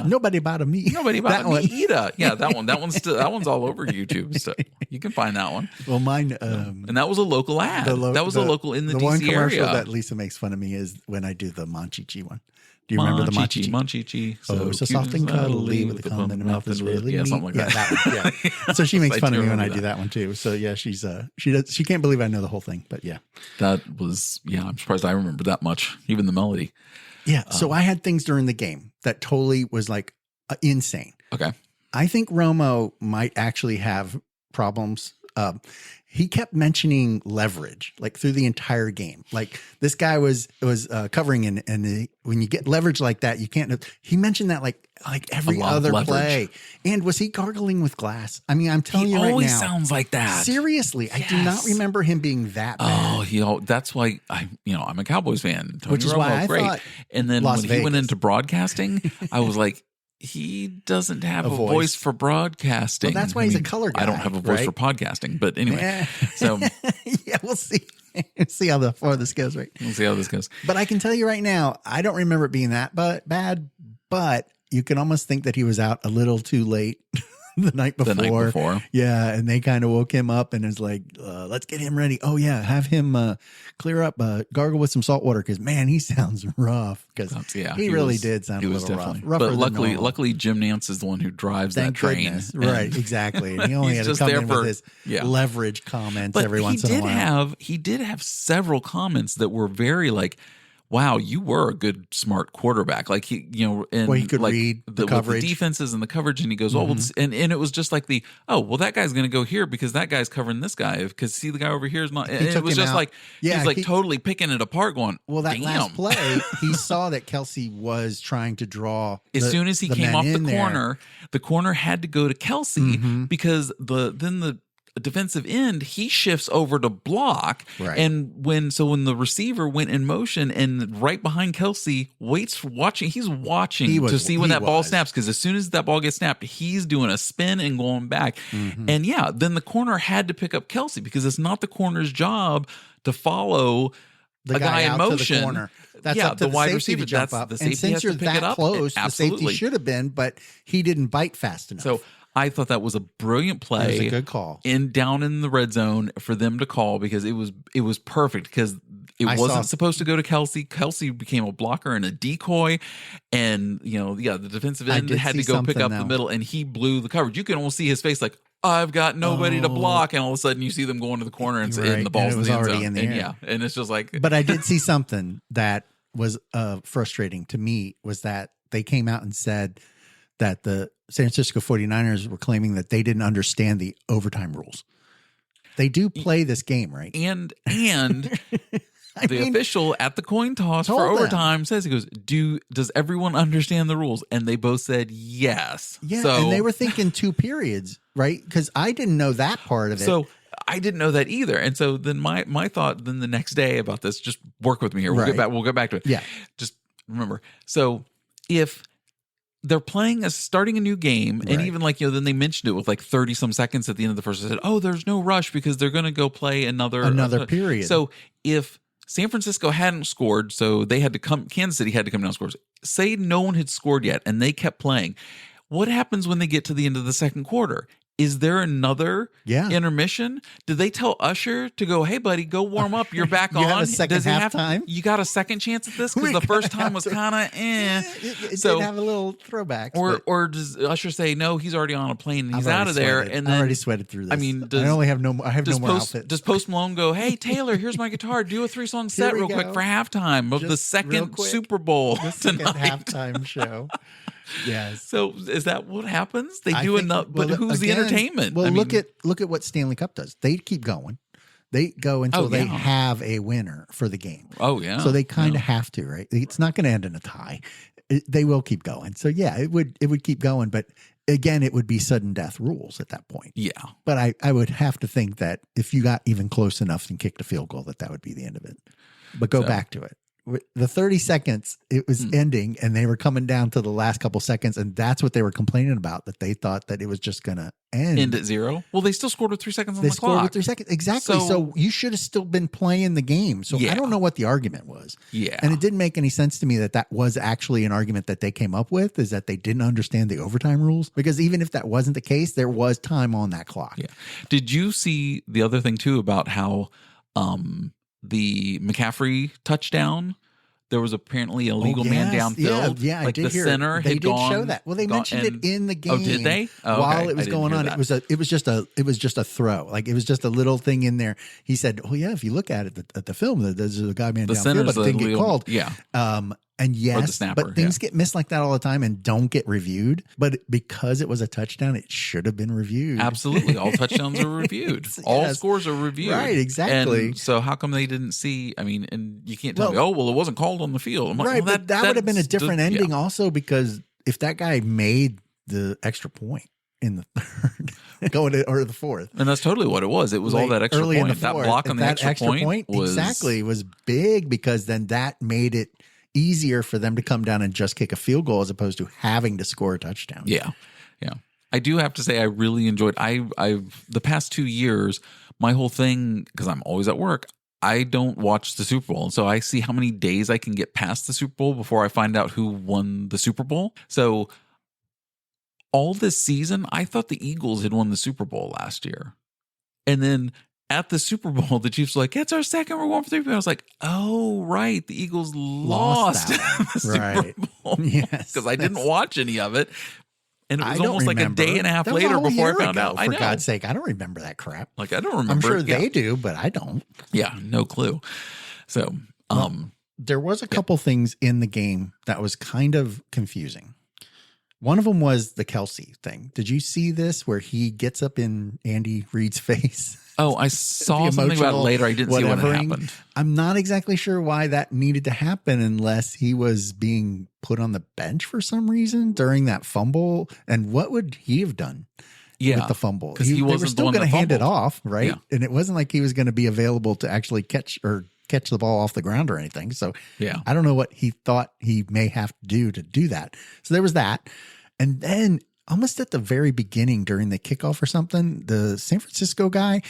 Nobody bought me. Nobody bought me either. Yeah, that one. That one's all over YouTube. So you can find that one. Well, mine. And that was a local ad. That was a local in the DC one commercial area. that Lisa makes fun of me is when I do the Monchichi one. Do you remember the Monchichi? Monchichi. So soft and cuddly with the comb in the mouth is really neat. Something like that. That one, yeah. So she makes fun of me when I do that one too. So yeah, she can't believe I know the whole thing, but yeah. That was, I'm surprised I remember that much, even the melody. Yeah. So I had things during the game that totally was like insane. Okay. I think Romo might actually have problems. He kept mentioning leverage like through the entire game. Like this guy was covering and when you get leverage like that, you can't. He mentioned that like every other play. And was he gargling with glass? I mean, I'm telling you right now. He always sounds like that. Seriously, yes. I do not remember him being that bad. Oh, that's why I'm a Cowboys fan. Tony Which is Romo, why I great. thought and then when he went into broadcasting, I was like, he doesn't have a voice for broadcasting. Well, that's why he's a color guy. I don't have a voice for podcasting, but anyway. So yeah, we'll see. See how far this goes, right? We'll see how this goes. But I can tell you right now, I don't remember it being that bad, but you can almost think that he was out a little too late the night before. Yeah, and they kind of woke him up and is like, let's get him ready. Oh yeah, have him clear up, gargle with some salt water because man, he sounds rough. Because he really did sound a little rough. But luckily, Jim Nance is the one who drives that train. Right, exactly. And he only had to come in with his leverage comments every once in a while. He did have several comments that were very like, wow, you were a good, smart quarterback. Like he could read the coverage, the defenses and the coverage. And he goes, well, and it was just like that guy's going to go here because that guy's covering this guy. Because see, the guy over here is not. And it was just like, he's like totally picking it apart, going, well, that last play, he saw that Kelsey was trying to draw. As soon as he came off the corner had to go to Kelsey because then the defensive end, he shifts over to block. Right. And when the receiver went in motion and right behind Kelsey he's watching to see when that ball snaps. Because as soon as that ball gets snapped, he's doing a spin and going back. And then the corner had to pick up Kelsey because it's not the corner's job to follow the guy in motion. To the corner. That's up to the wide receiver to jump up. The and since you're that close, the safety should have been, but he didn't bite fast enough. So I thought that was a brilliant play. It was a good call. Down in the red zone for them to call because it was perfect because it wasn't supposed to go to Kelsey. Kelsey became a blocker and a decoy. And, the defensive end had to go pick up the middle and he blew the coverage. You can almost see his face like, I've got nobody to block. And all of a sudden you see them going to the corner and the ball's in the end zone. In the air. And it's just like. But I did see something that was frustrating to me was that they came out and said that the San Francisco 49ers were claiming that they didn't understand the overtime rules. They do play this game, right? And official at the coin toss for overtime says, he goes, does everyone understand the rules? And they both said yes. Yeah, and they were thinking 2 periods, right? Because I didn't know that part of it. So I didn't know that either. And so then my thought then the next day about this, just work with me here. We'll get back to it. Yeah. Just remember. So if they're starting a new game, and even then they mentioned it with like 30 some seconds at the end of the first. They said, "Oh, there's no rush because they're going to go play another period." So if San Francisco hadn't scored, so they had to Kansas City had to come down scores. Say no one had scored yet, and they kept playing. What happens when they get to the end of the second quarter? is there another intermission? Did they tell Usher to go, hey, buddy, go warm up. You're back you on. Have a second halftime? You got a second chance at this? Because the first time was kind of It did have a little throwback. Or does Usher say, no, he's already on a plane and he's out of there? And then, I already sweated through this. I mean, I have no more outfits. Does Post Malone go, hey, Taylor, here's my guitar. Do a 3-song set real quick for halftime of the second Super Bowl second halftime show. Yes. So is that what happens? They do enough, but who's the entertainment? Well, look at what Stanley Cup does. They keep going. They go until they have a winner for the game. Oh yeah. So they kind of have to, right? It's not going to end in a tie. They will keep going. So yeah, it would keep going, but again, it would be sudden death rules at that point. Yeah. But I would have to think that if you got even close enough and kicked a field goal, that would be the end of it. But go back to it. The 30 seconds, it was ending, and they were coming down to the last couple seconds, and that's what they were complaining about, that they thought that it was just going to end at 0. Well, they still scored with 3 seconds on the clock. They scored with 3 seconds. Exactly. So you should have still been playing the game. So I don't know what the argument was. Yeah. And it didn't make any sense to me that was actually an argument that they came up with, is that they didn't understand the overtime rules. Because even if that wasn't the case, there was time on that clock. Yeah. Did you see the other thing, too, about how the McCaffrey touchdown, there was apparently a legal man downfield? Yeah, like I did the hear center they had did gone, show that. Well, they mentioned it in the game. Oh, did they? While it was going on, it was just a throw. Like, it was just a little thing in there. He said, "Oh yeah, if you look at it at the film, there's a guy man downfield, but it didn't get called." Yeah. And yes, but things get missed like that all the time and don't get reviewed. But because it was a touchdown, it should have been reviewed. Absolutely. All touchdowns are reviewed. All scores are reviewed. Right, exactly. And so how come they didn't see, I mean, and you can't tell me, it wasn't called on the field. I'm like, right, but that would have been a different ending also, because if that guy made the extra point in the third, or the fourth. And that's totally what it was. It was all that extra early point. In the fourth, that block on the extra point was big, because then that made it easier for them to come down and just kick a field goal as opposed to having to score a touchdown. Yeah. Yeah. I do have to say I really enjoyed I've the past 2 years, my whole thing, because I'm always at work, I don't watch the Super Bowl. And so I see how many days I can get past the Super Bowl before I find out who won the Super Bowl. So all this season, I thought the Eagles had won the Super Bowl last year. And then at the Super Bowl, the Chiefs were like, it's our second, we're going for 3. I was like, oh, right. The Eagles lost the Super Bowl. Yes. Because I didn't watch any of it. And it was almost like a day and a half later before I found out. For God's sake, I don't remember that crap. Like, I don't remember. I'm sure they do, but I don't. Yeah, no clue. So, there was a couple things in the game that was kind of confusing. One of them was the Kelsey thing. Did you see this, where he gets up in Andy Reid's face? Oh, I saw something about it later. I didn't see what happened. I'm not exactly sure why that needed to happen, unless he was being put on the bench for some reason during that fumble. And what would he have done with the fumble? Because he wasn't they were still going to hand it off, right? Yeah. And it wasn't like he was going to be available to actually catch the ball off the ground or anything. So I don't know what he thought he may have to do that. So there was that. And then almost at the very beginning during the kickoff or something, the San Francisco guy,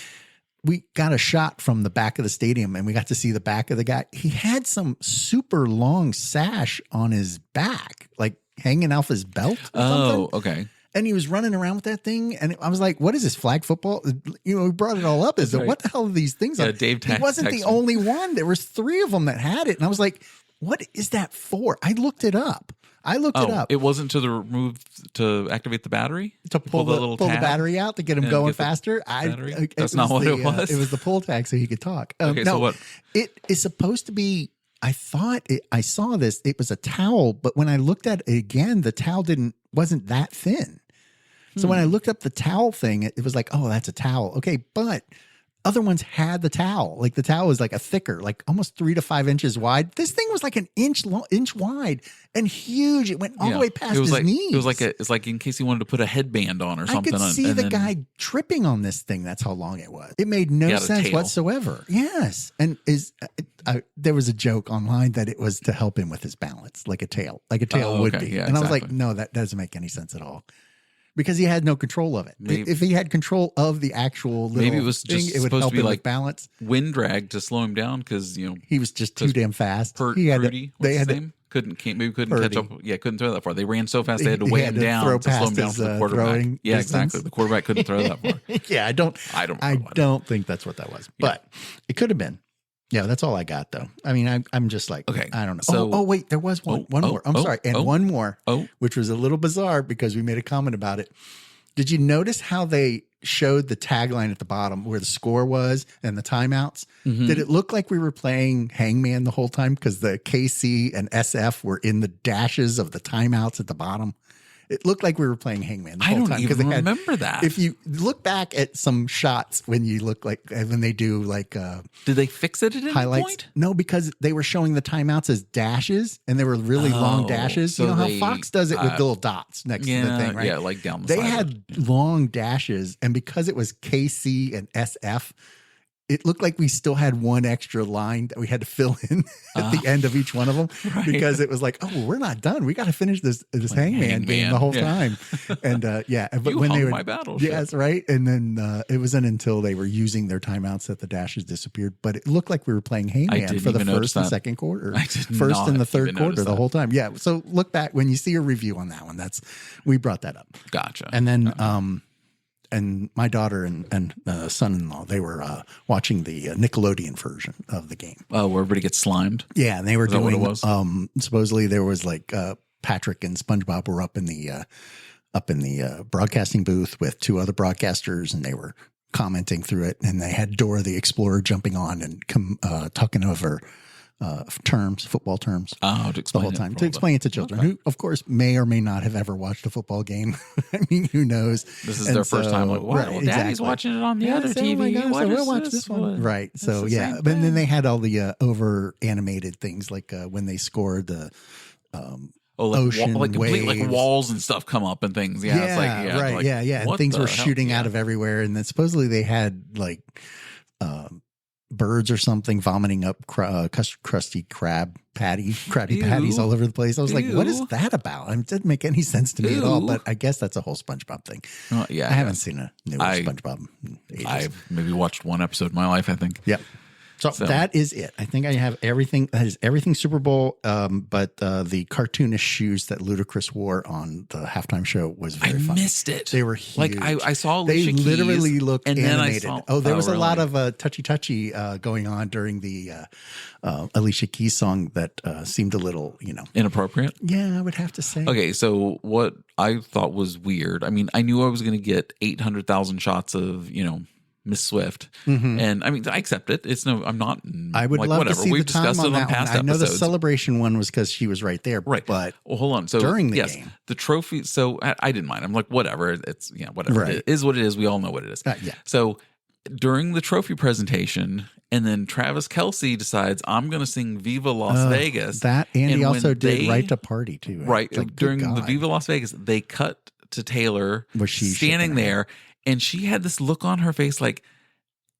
we got a shot from the back of the stadium and we got to see the back of the guy. He had some super long sash on his back, like hanging off his belt or something. Oh, okay. And he was running around with that thing. And I was like, what is this, flag football? You know, we brought it all up. What the hell are these things? Yeah, Dave he wasn't the only one. There was 3 of them that had it. And I was like, what is that for? I looked it up. It wasn't to activate the battery? To pull the battery out to get him going faster? That's not what it was? It was the pull tag so he could talk. Okay, so what? It is supposed to be, I saw this, it was a towel, but when I looked at it again, the towel wasn't that thin. So when I looked up the towel thing, it was like, oh, that's a towel. Okay, but other ones had the towel. Like the towel was like a thicker, like almost 3 to 5 inches wide. This thing was like an inch wide and huge. It went all the way past his knees. It's like in case he wanted to put a headband on or something. I could see the guy tripping on this thing. That's how long it was. It made no sense whatsoever. Yes. And there was a joke online that it was to help him with his balance, like a tail would be. Yeah, and I was like, no, that doesn't make any sense at all. Because he had no control of it. If he had control of the actual little maybe it was just thing, it would help him with balance. Wind drag to slow him down because he was just too damn fast. Rudy, what's his name? couldn't catch up. Yeah, couldn't throw that far. They ran so fast they had to weigh him down to slow him down to the quarterback. Yeah, exactly. The quarterback couldn't throw that far. Yeah, I don't think that's what that was, but it could have been. Yeah, that's all I got though. I mean, I'm just like, okay, I don't know. So, wait, there was one more. I'm sorry, and one more, which was a little bizarre because we made a comment about it. Did you notice how they showed the tagline at the bottom where the score was and the timeouts? Mm-hmm. Did it look like we were playing Hangman the whole time because the KC and SF were in the dashes of the timeouts at the bottom? It looked like we were playing Hangman the whole time. I don't even remember that. If you look back at some shots when they do like did they fix it at any highlights? Point? No, because they were showing the timeouts as dashes and they were really long dashes. So you know how Fox does it with little dots next to the thing, right? Yeah, like down the side. They had long dashes, and because it was KC and SF, it looked like we still had one extra line that we had to fill in at the end of each one of them because it was like, oh, we're not done. We got to finish this Hangman game the whole time. And but when they were my battleship. Yes, right. And then it wasn't until they were using their timeouts that the dashes disappeared. But it looked like we were playing Hangman for the first and second quarter, first and the third quarter, the whole time. Yeah. So look back when you see a review on that one. We brought that up. Gotcha. And then and my daughter and son-in-law, they were watching the Nickelodeon version of the game. Oh, where everybody gets slimed? Yeah, and they were doing what it was? Supposedly there was like Patrick and SpongeBob were up in the broadcasting booth with two other broadcasters, and they were commenting through it. And they had Dora the Explorer jumping on and talking over football terms, to explain the whole time to explain it to children who, of course, may or may not have ever watched a football game. I mean, who knows? This is their first time. Like, wow, well, Daddy's watching it on the other TV. So we'll watch this one, right? So yeah, but then they had all the over animated things like when they scored the. Ocean complete like walls and stuff come up and things. Yeah, it's like, right. Like, and things were shooting out of everywhere. And then supposedly they had like birds or something vomiting up crusty crabby patties all over the place. I was like, what is that about? It didn't make any sense to me at all, but I guess that's a whole SpongeBob thing. I haven't seen a new SpongeBob in ages. I've maybe watched one episode in my life, I think. Yep. So that is it. I think I have everything. That is everything Super Bowl. But the cartoonish shoes that Ludacris wore on the halftime show was very funny. I missed it. They were huge. Like I saw Alicia Keys. They literally looked and animated. Then I saw, there was a lot of touchy going on during the Alicia Keys song that seemed a little, inappropriate. Yeah, I would have to say. Okay, so what I thought was weird. I mean, I knew I was going to get 800,000 shots of, Miss Swift, and I mean, I accept it. I'm not. I would love whatever. to see We've the time discussed on it that on past one. I know episodes. the celebration one was because she was right there, right? But hold on. So during the game, the trophy. So I didn't mind. I'm like, whatever. It's whatever. Right. It is what it is. We all know what it is. Yeah. So during the trophy presentation, and then Travis Kelce decides I'm going to sing "Viva Las Vegas." That Andy also did "Right to Party" too. Right. During the "Viva Las Vegas," they cut to Taylor standing there, and she had this look on her face like,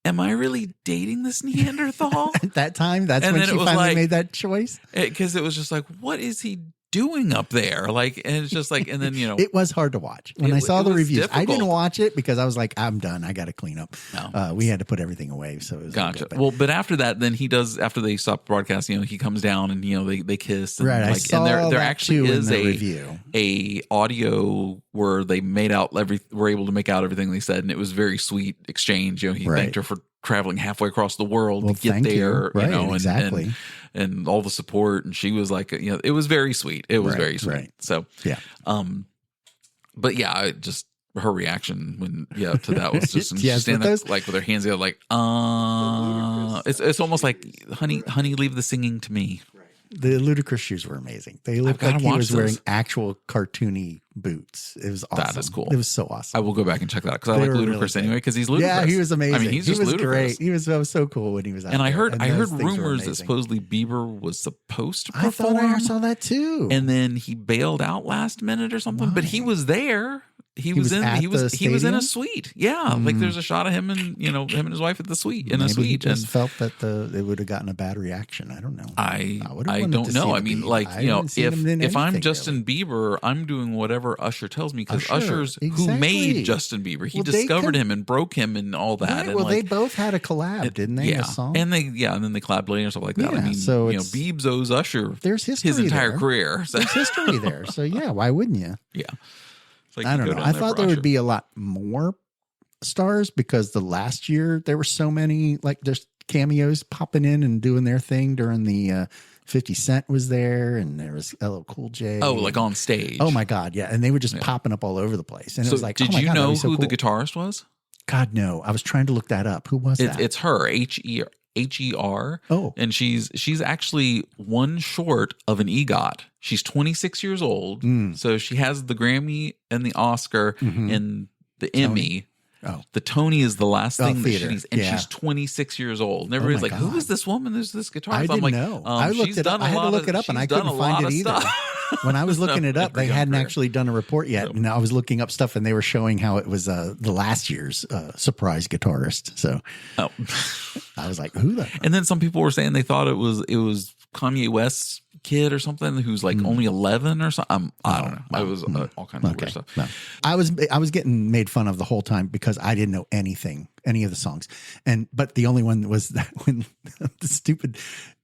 am I really dating this Neanderthal? At that time, that's when she finally made that choice. Because it was just like, what is he doing up there? Like, and it's just like, and then it was hard to watch when I saw the reviews. Difficult. I didn't watch it because I was like, I'm done. I got to clean up. No. We had to put everything away, so it was gotcha. Good, but after that, then he does. After they stop broadcasting, he comes down and they kiss. And right. I saw and there that actually is review. A audio where they were able to make out everything they said, and it was very sweet exchange. He thanked her for traveling halfway across the world to get there, exactly. And all the support. And she was like, it was very sweet. It was very sweet. Right. So, yeah. But yeah, her reaction to that was just yes, standing there, like with her hands out, like, it's almost like, honey, leave the singing to me. The Ludacris shoes were amazing. They looked like he was wearing actual cartoony boots. It was awesome. That is cool. It was so awesome. I will go back and check that out because I like Ludacris really anyway because he's Ludacris. Yeah, he was amazing. I mean, he was great. He was so cool when he was out and there. I heard rumors that supposedly Bieber was supposed to perform. I thought I saw that too. And then he bailed out last minute or something. Why? But he was there. he was in a stadium? suite. Yeah, like there's a shot of him and him and his wife at the suite in a suite. He just felt that it would have gotten a bad reaction. I don't know. I don't know. I mean, like if I'm Justin Bieber, I'm doing whatever Usher tells me because Usher's who made Justin Bieber. He discovered him and broke him and all that. Right, and well, they both had a collab, didn't they? Yeah, a song? and then they collabed later and stuff like that. Yeah, I mean, so Biebs owes Usher there's history his entire there. career. So. There's history there. So yeah, why wouldn't you? Yeah. Like I don't know. I thought there would be a lot more stars because the last year there were so many like just cameos popping in and doing their thing during the 50 Cent was there and there was LL Cool J. Oh, like on stage. Oh my God. Yeah. And they were just popping up all over the place. And it was like, did you know who the guitarist was? God, no. I was trying to look that up. Who was that? It's her, Her. Oh. And she's actually one short of an EGOT. She's 26 years old. So she has the Grammy and the Oscar and the Emmy. Oh. The Tony is the last thing that she needs. And yeah. she's 26 years old. And everybody's like, who is this woman? Who's this guitarist? I didn't know. I looked it up. I had to look it up and I couldn't find it either. When I was looking it up, they hadn't actually done a report yet. And I was looking up stuff and they were showing how it was the last year's surprise guitarist. So I was like, who the? And then some people were saying they thought it was Kanye West's kid or something who's like only 11 or something. I don't know. It was all kinds of weird stuff. No. I was getting made fun of the whole time because I didn't know any of the songs. But the only one was that when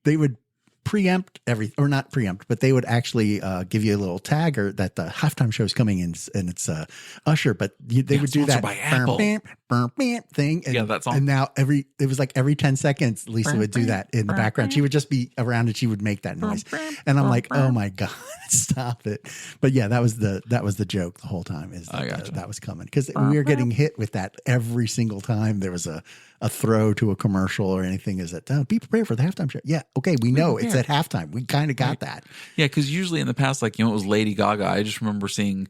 they would preempt or not preempt, but they would actually give you a little tag or that the halftime show is coming in and it's Usher, but they would do that by Apple. Thing. And, that song. And now it was like every 10 seconds, Lisa would do that in the background. She would just be around and she would make that noise. And I'm like, oh my God, stop it. But yeah, that was the joke the whole time is that was coming because we were getting hit with that every single time there was a throw to a commercial or anything. Is that be prepared for the halftime show? Yeah. Okay. We know it's at halftime. We kind of got that. Yeah. Cause usually in the past, like, it was Lady Gaga. I just remember seeing,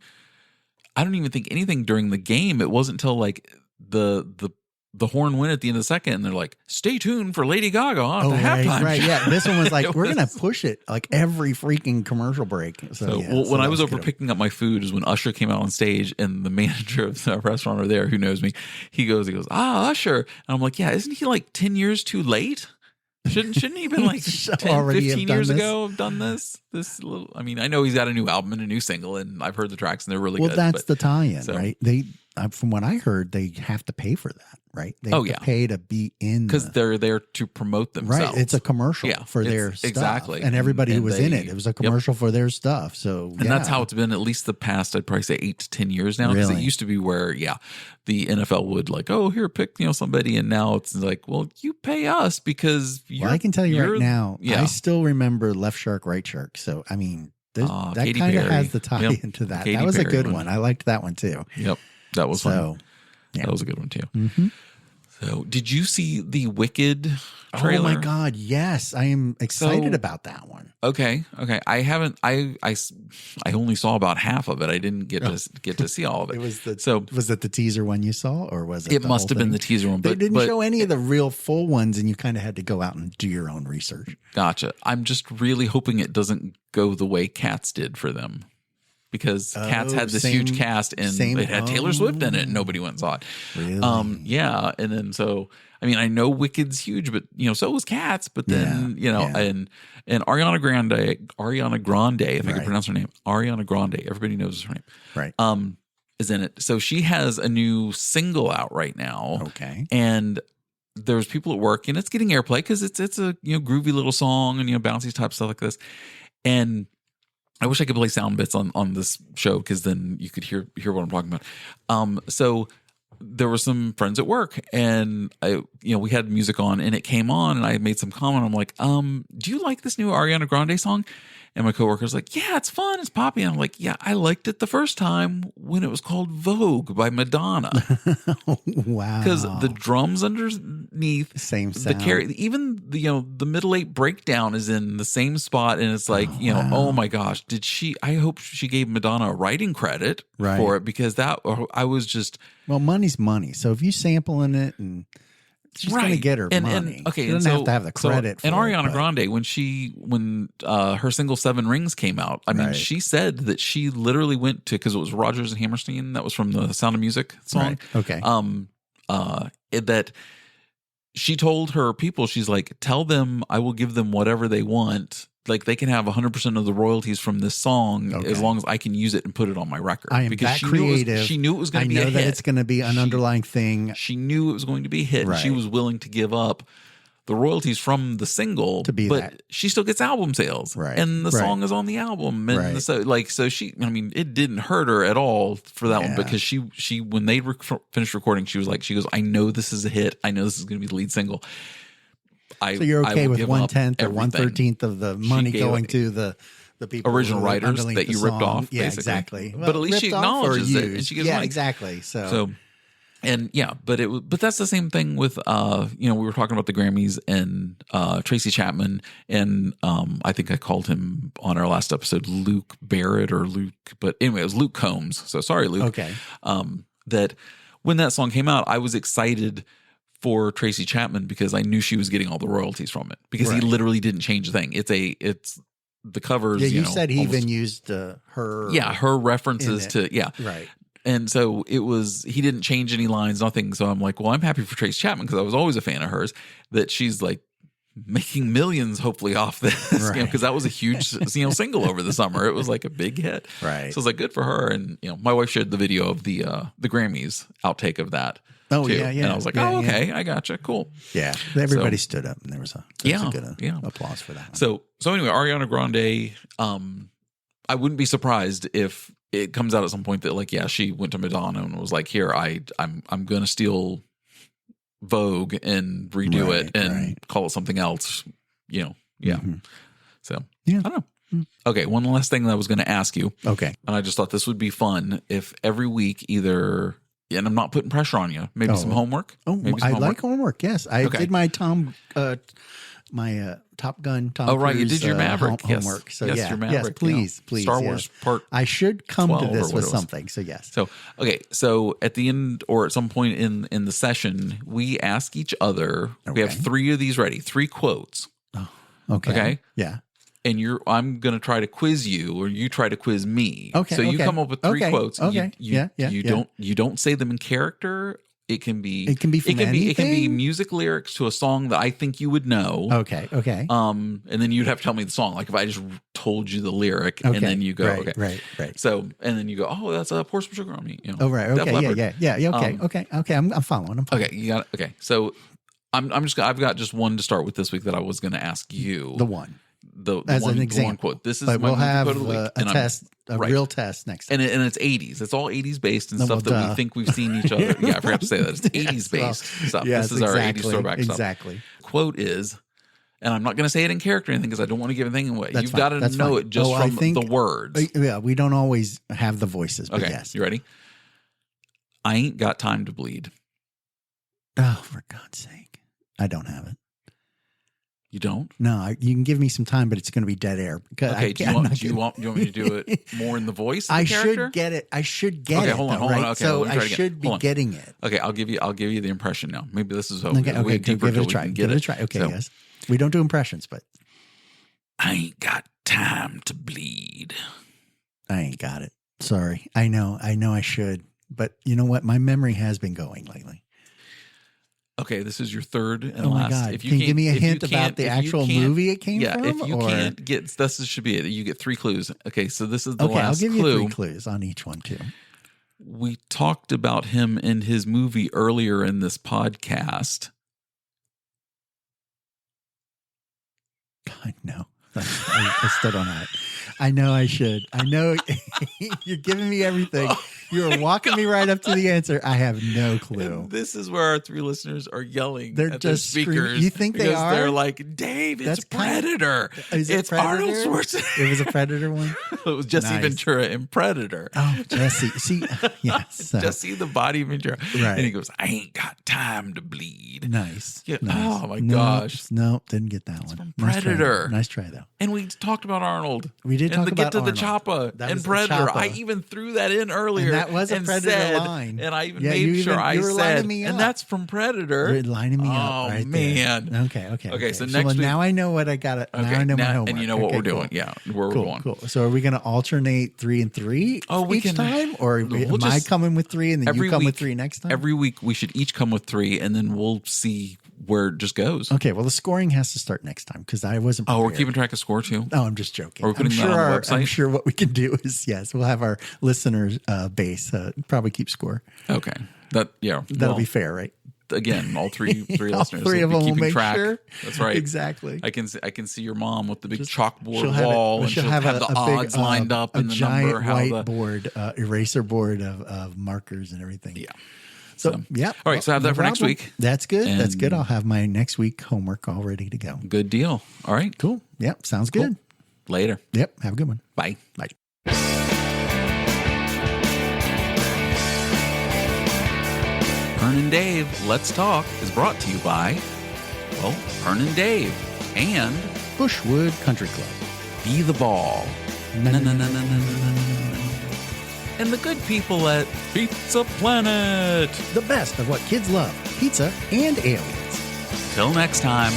I don't even think anything during the game. It wasn't until like the horn went at the end of the second and they're like, stay tuned for Lady Gaga on the halftime. Right. Yeah. This one was like, we're going to push it like every freaking commercial break. When I was over picking up my food is when Usher came out on stage and the manager of the restaurant over there who knows me, he goes, Usher. And I'm like, yeah, isn't he like 10 years too late? Shouldn't he been like 10, 15 years ago have done this? I mean, I know he's got a new album and a new single and I've heard the tracks and they're really good. Well, that's the tie-in, right? From what I heard, they have to pay for that, right? They have to pay to be in because they're there to promote themselves. Right, it's a commercial for their stuff. Exactly, and everybody who was in it was a commercial for their stuff. So, and that's how it's been at least the past, I'd probably say 8 to 10 years now. Because it used to be where, the NFL would like, oh, here, pick somebody, and now it's like, well, you pay us because I can tell you right now, I still remember Left Shark, Right Shark. So, I mean, that kind of has the tie into that. That was a good one. I liked that one too. Yep. That was fun. Yeah. That was a good one too. Mm-hmm. So, did you see the Wicked trailer? Oh my God, yes! I am excited about that one. Okay. I haven't. I only saw about half of it. I didn't get to see all of it. Was it the teaser one you saw, or was it? It must have been the teaser one. But they didn't show any of the real full ones, and you kind of had to go out and do your own research. Gotcha. I'm just really hoping it doesn't go the way Cats did for them. Because Cats had this huge cast and it had Taylor Swift in it and nobody went and saw it. Really? Yeah. And then I know Wicked's huge, but so was Cats. But then, and Ariana Grande, if I could pronounce her name, Ariana Grande, everybody knows her name. Right. Is in it. So she has a new single out right now. Okay. And there's people at work and it's getting airplay because it's a groovy little song and bouncy type stuff like this. And I wish I could play sound bits on this show because then you could hear what I'm talking about. So there were some friends at work and we had music on and it came on and I made some comment. I'm like, do you like this new Ariana Grande song? And my coworker's like, yeah, it's fun. It's poppy. And I'm like, yeah, I liked it the first time when it was called Vogue by Madonna. Wow. Because the drums underneath, same sound. Even the middle 8 breakdown is in the same spot. And it's like, oh my gosh, I hope she gave Madonna a writing credit for it because I was just. Well, money's money. So if you sampling it and she's going to get her money. And okay, she doesn't have to have the credit. And Ariana Grande, when her single 7 Rings came out, I mean, she said that she literally went to, because it was Rodgers and Hammerstein, that was from the Sound of Music song. Right. Okay. That she told her people, she's like, tell them I will give them whatever they want. Like, they can have 100% of the royalties from this song as long as I can use it and put it on my record. I am because that creative. She knew it was going to be a hit. I know that it's going to be an underlying thing. She knew it was going to be a hit. And she was willing to give up the royalties from the single to be but she still gets album sales. Right. And the song is on the album. And so she, I mean, it didn't hurt her at all for that one, because she when they finished recording, she was like, she goes, I know this is a hit. I know this is going to be the lead single. So you're okay with 1/10 or 1/13 of the money going to the people, original writers that you ripped off. Yeah, basically. Exactly. But at least she acknowledges it, and she gives money. Exactly. But that's the same thing with we were talking about the Grammys and Tracy Chapman, and I think I called him on our last episode Luke Barrett or Luke, but anyway, it was Luke Combs. So sorry, Luke. Okay. That when that song came out, I was excited for Tracy Chapman because I knew she was getting all the royalties from it, because he literally didn't change a thing. It's the covers. Yeah, you said he even used her. Yeah, her references to right. And so he didn't change any lines, nothing. So I'm like, well, I'm happy for Tracy Chapman, because I was always a fan of hers, that she's like making millions hopefully off this, because that was a huge single over the summer. It was like a big hit. Right. So it's like good for her. And my wife shared the video of the Grammys outtake of that. Oh, too. yeah. And I was like, okay, I gotcha. Cool. Yeah. Everybody stood up, and there was a good applause for that one. So anyway, Ariana Grande, I wouldn't be surprised if it comes out at some point that, like, she went to Madonna and was like, here, I'm going to steal Vogue and redo it and call it something else, Mm-hmm. So, I don't know. Okay, one last thing that I was going to ask you. Okay. And I just thought this would be fun if every week either... And I'm not putting pressure on you. Maybe some homework. Like homework. Yes, I did my Top Gun. Tom Cruise, you did your Maverick homework. So your Maverick. Yes, please. Star Wars Part. I should come to this with something. So yes. So So at the end or at some point in the session, we ask each other. Okay. We have 3 of these ready. 3 quotes. Oh, okay. Yeah. And I'm going to try to quiz you, or you try to quiz me. Okay. So you come up with 3 quotes. Okay. You don't say them in character. It can be from anything? It can be music lyrics to a song that I think you would know. Okay. And then you'd have to tell me the song. Like if I just told you the lyric, and then you go, right. So and then you go, oh, that's a Pour Some Sugar on Me. Oh, right. Okay. Yeah. Okay. I'm following. Okay. You got it. Okay. So I've got just one to start with this week that I was going to ask you. The one. As an example. One quote. This is but my we'll have quote of the week. A test, real test next time. And it's 80s. It's all 80s based and stuff that we think we've seen each other. Yeah, I forgot to say that. It's 80s based stuff. Yes, this is our 80s throwback stuff. Exactly. Quote is, and I'm not going to say it in character or anything because I don't want to give anything away. You've got to know it just from the words. Yeah, we don't always have the voices, but yes. You ready? I ain't got time to bleed. Oh, for God's sake. I don't have it. You don't? No, you can give me some time, but it's going to be dead air. Okay, do you want me to do it more in the voice of the character? Should get it. I should get it. Okay, hold on. Okay, so I should be getting it. Okay, I'll give you the impression now. Maybe this is okay. Give it a try. Give it a try. Okay, yes. We don't do impressions, but I ain't got time to bleed. I ain't got it. Sorry. I know I should, but you know what? My memory has been going lately. Okay, this is your third and last. Oh my God. Can you give me a hint about the actual movie it came from? Yeah, if you can't get, this should be it. You get 3 clues. Okay, so this is the last clue. Okay, I'll give you 3 clues on each one too. We talked about him in his movie earlier in this podcast. God, no. I still don't have it. I know I should. I know you're giving me everything. You're walking me right up to the answer. I have no clue. And this is where our 3 listeners are yelling at their speakers. You think they are? They're like, Dave, it's Predator. It's Predator? Arnold Schwarzenegger. It was a Predator one? It was Jesse Ventura in Predator. Oh, Jesse. See, yes. Jesse the Body Ventura. Right. And he goes, I ain't got time to bleed. Nice. Yeah. Nice. Oh, my gosh. No, didn't get that one. From Predator. Nice try, though. And we talked about Arnold. We did talk and about Get to Arnold. the Choppa That and was the Predator. Choppa. I even threw that in earlier. And that was a Predator said, line. And I even Yeah, made you sure I were said, lining me and up. that's from Predator. You're lining me up right man. there. Okay. Okay, so next week. Now I know what I got. Now I know my homework. And you know what we're cool. doing. Yeah, where we're going. Cool. So are we going to alternate 3 and 3 each time? Or am I coming with 3 and then you come with 3 next time? Every week we should each come with 3 and then we'll see where it just goes. Okay, well, the scoring has to start next time because I wasn't prepared. Oh, we're keeping track of score too? No, I'm just joking. Are we putting that on the website? I'm sure what we can do is, yes, we'll have our listeners base probably keep score. Okay. That'll be fair, right? Again, all three All listeners 3 of will them be will keeping make track. sure. That's right. Exactly. I can see your mom with the big chalkboard have wall, and she'll have the odds lined up and the number. A giant whiteboard, eraser board of markers and everything. Yeah. So, yeah. All right, so have that for next week. That's good. That's good. I'll have my next week homework all ready to go. Good deal. All right. Cool. Yep. Sounds good. Later. Yep. Have a good one. Bye. Bye. Pern and Dave, Let's Talk is brought to you by, well, Pern and Dave and Bushwood Country Club. Be the Ball. And the good people at Pizza Planet. The best of what kids love, pizza and aliens. Till next time.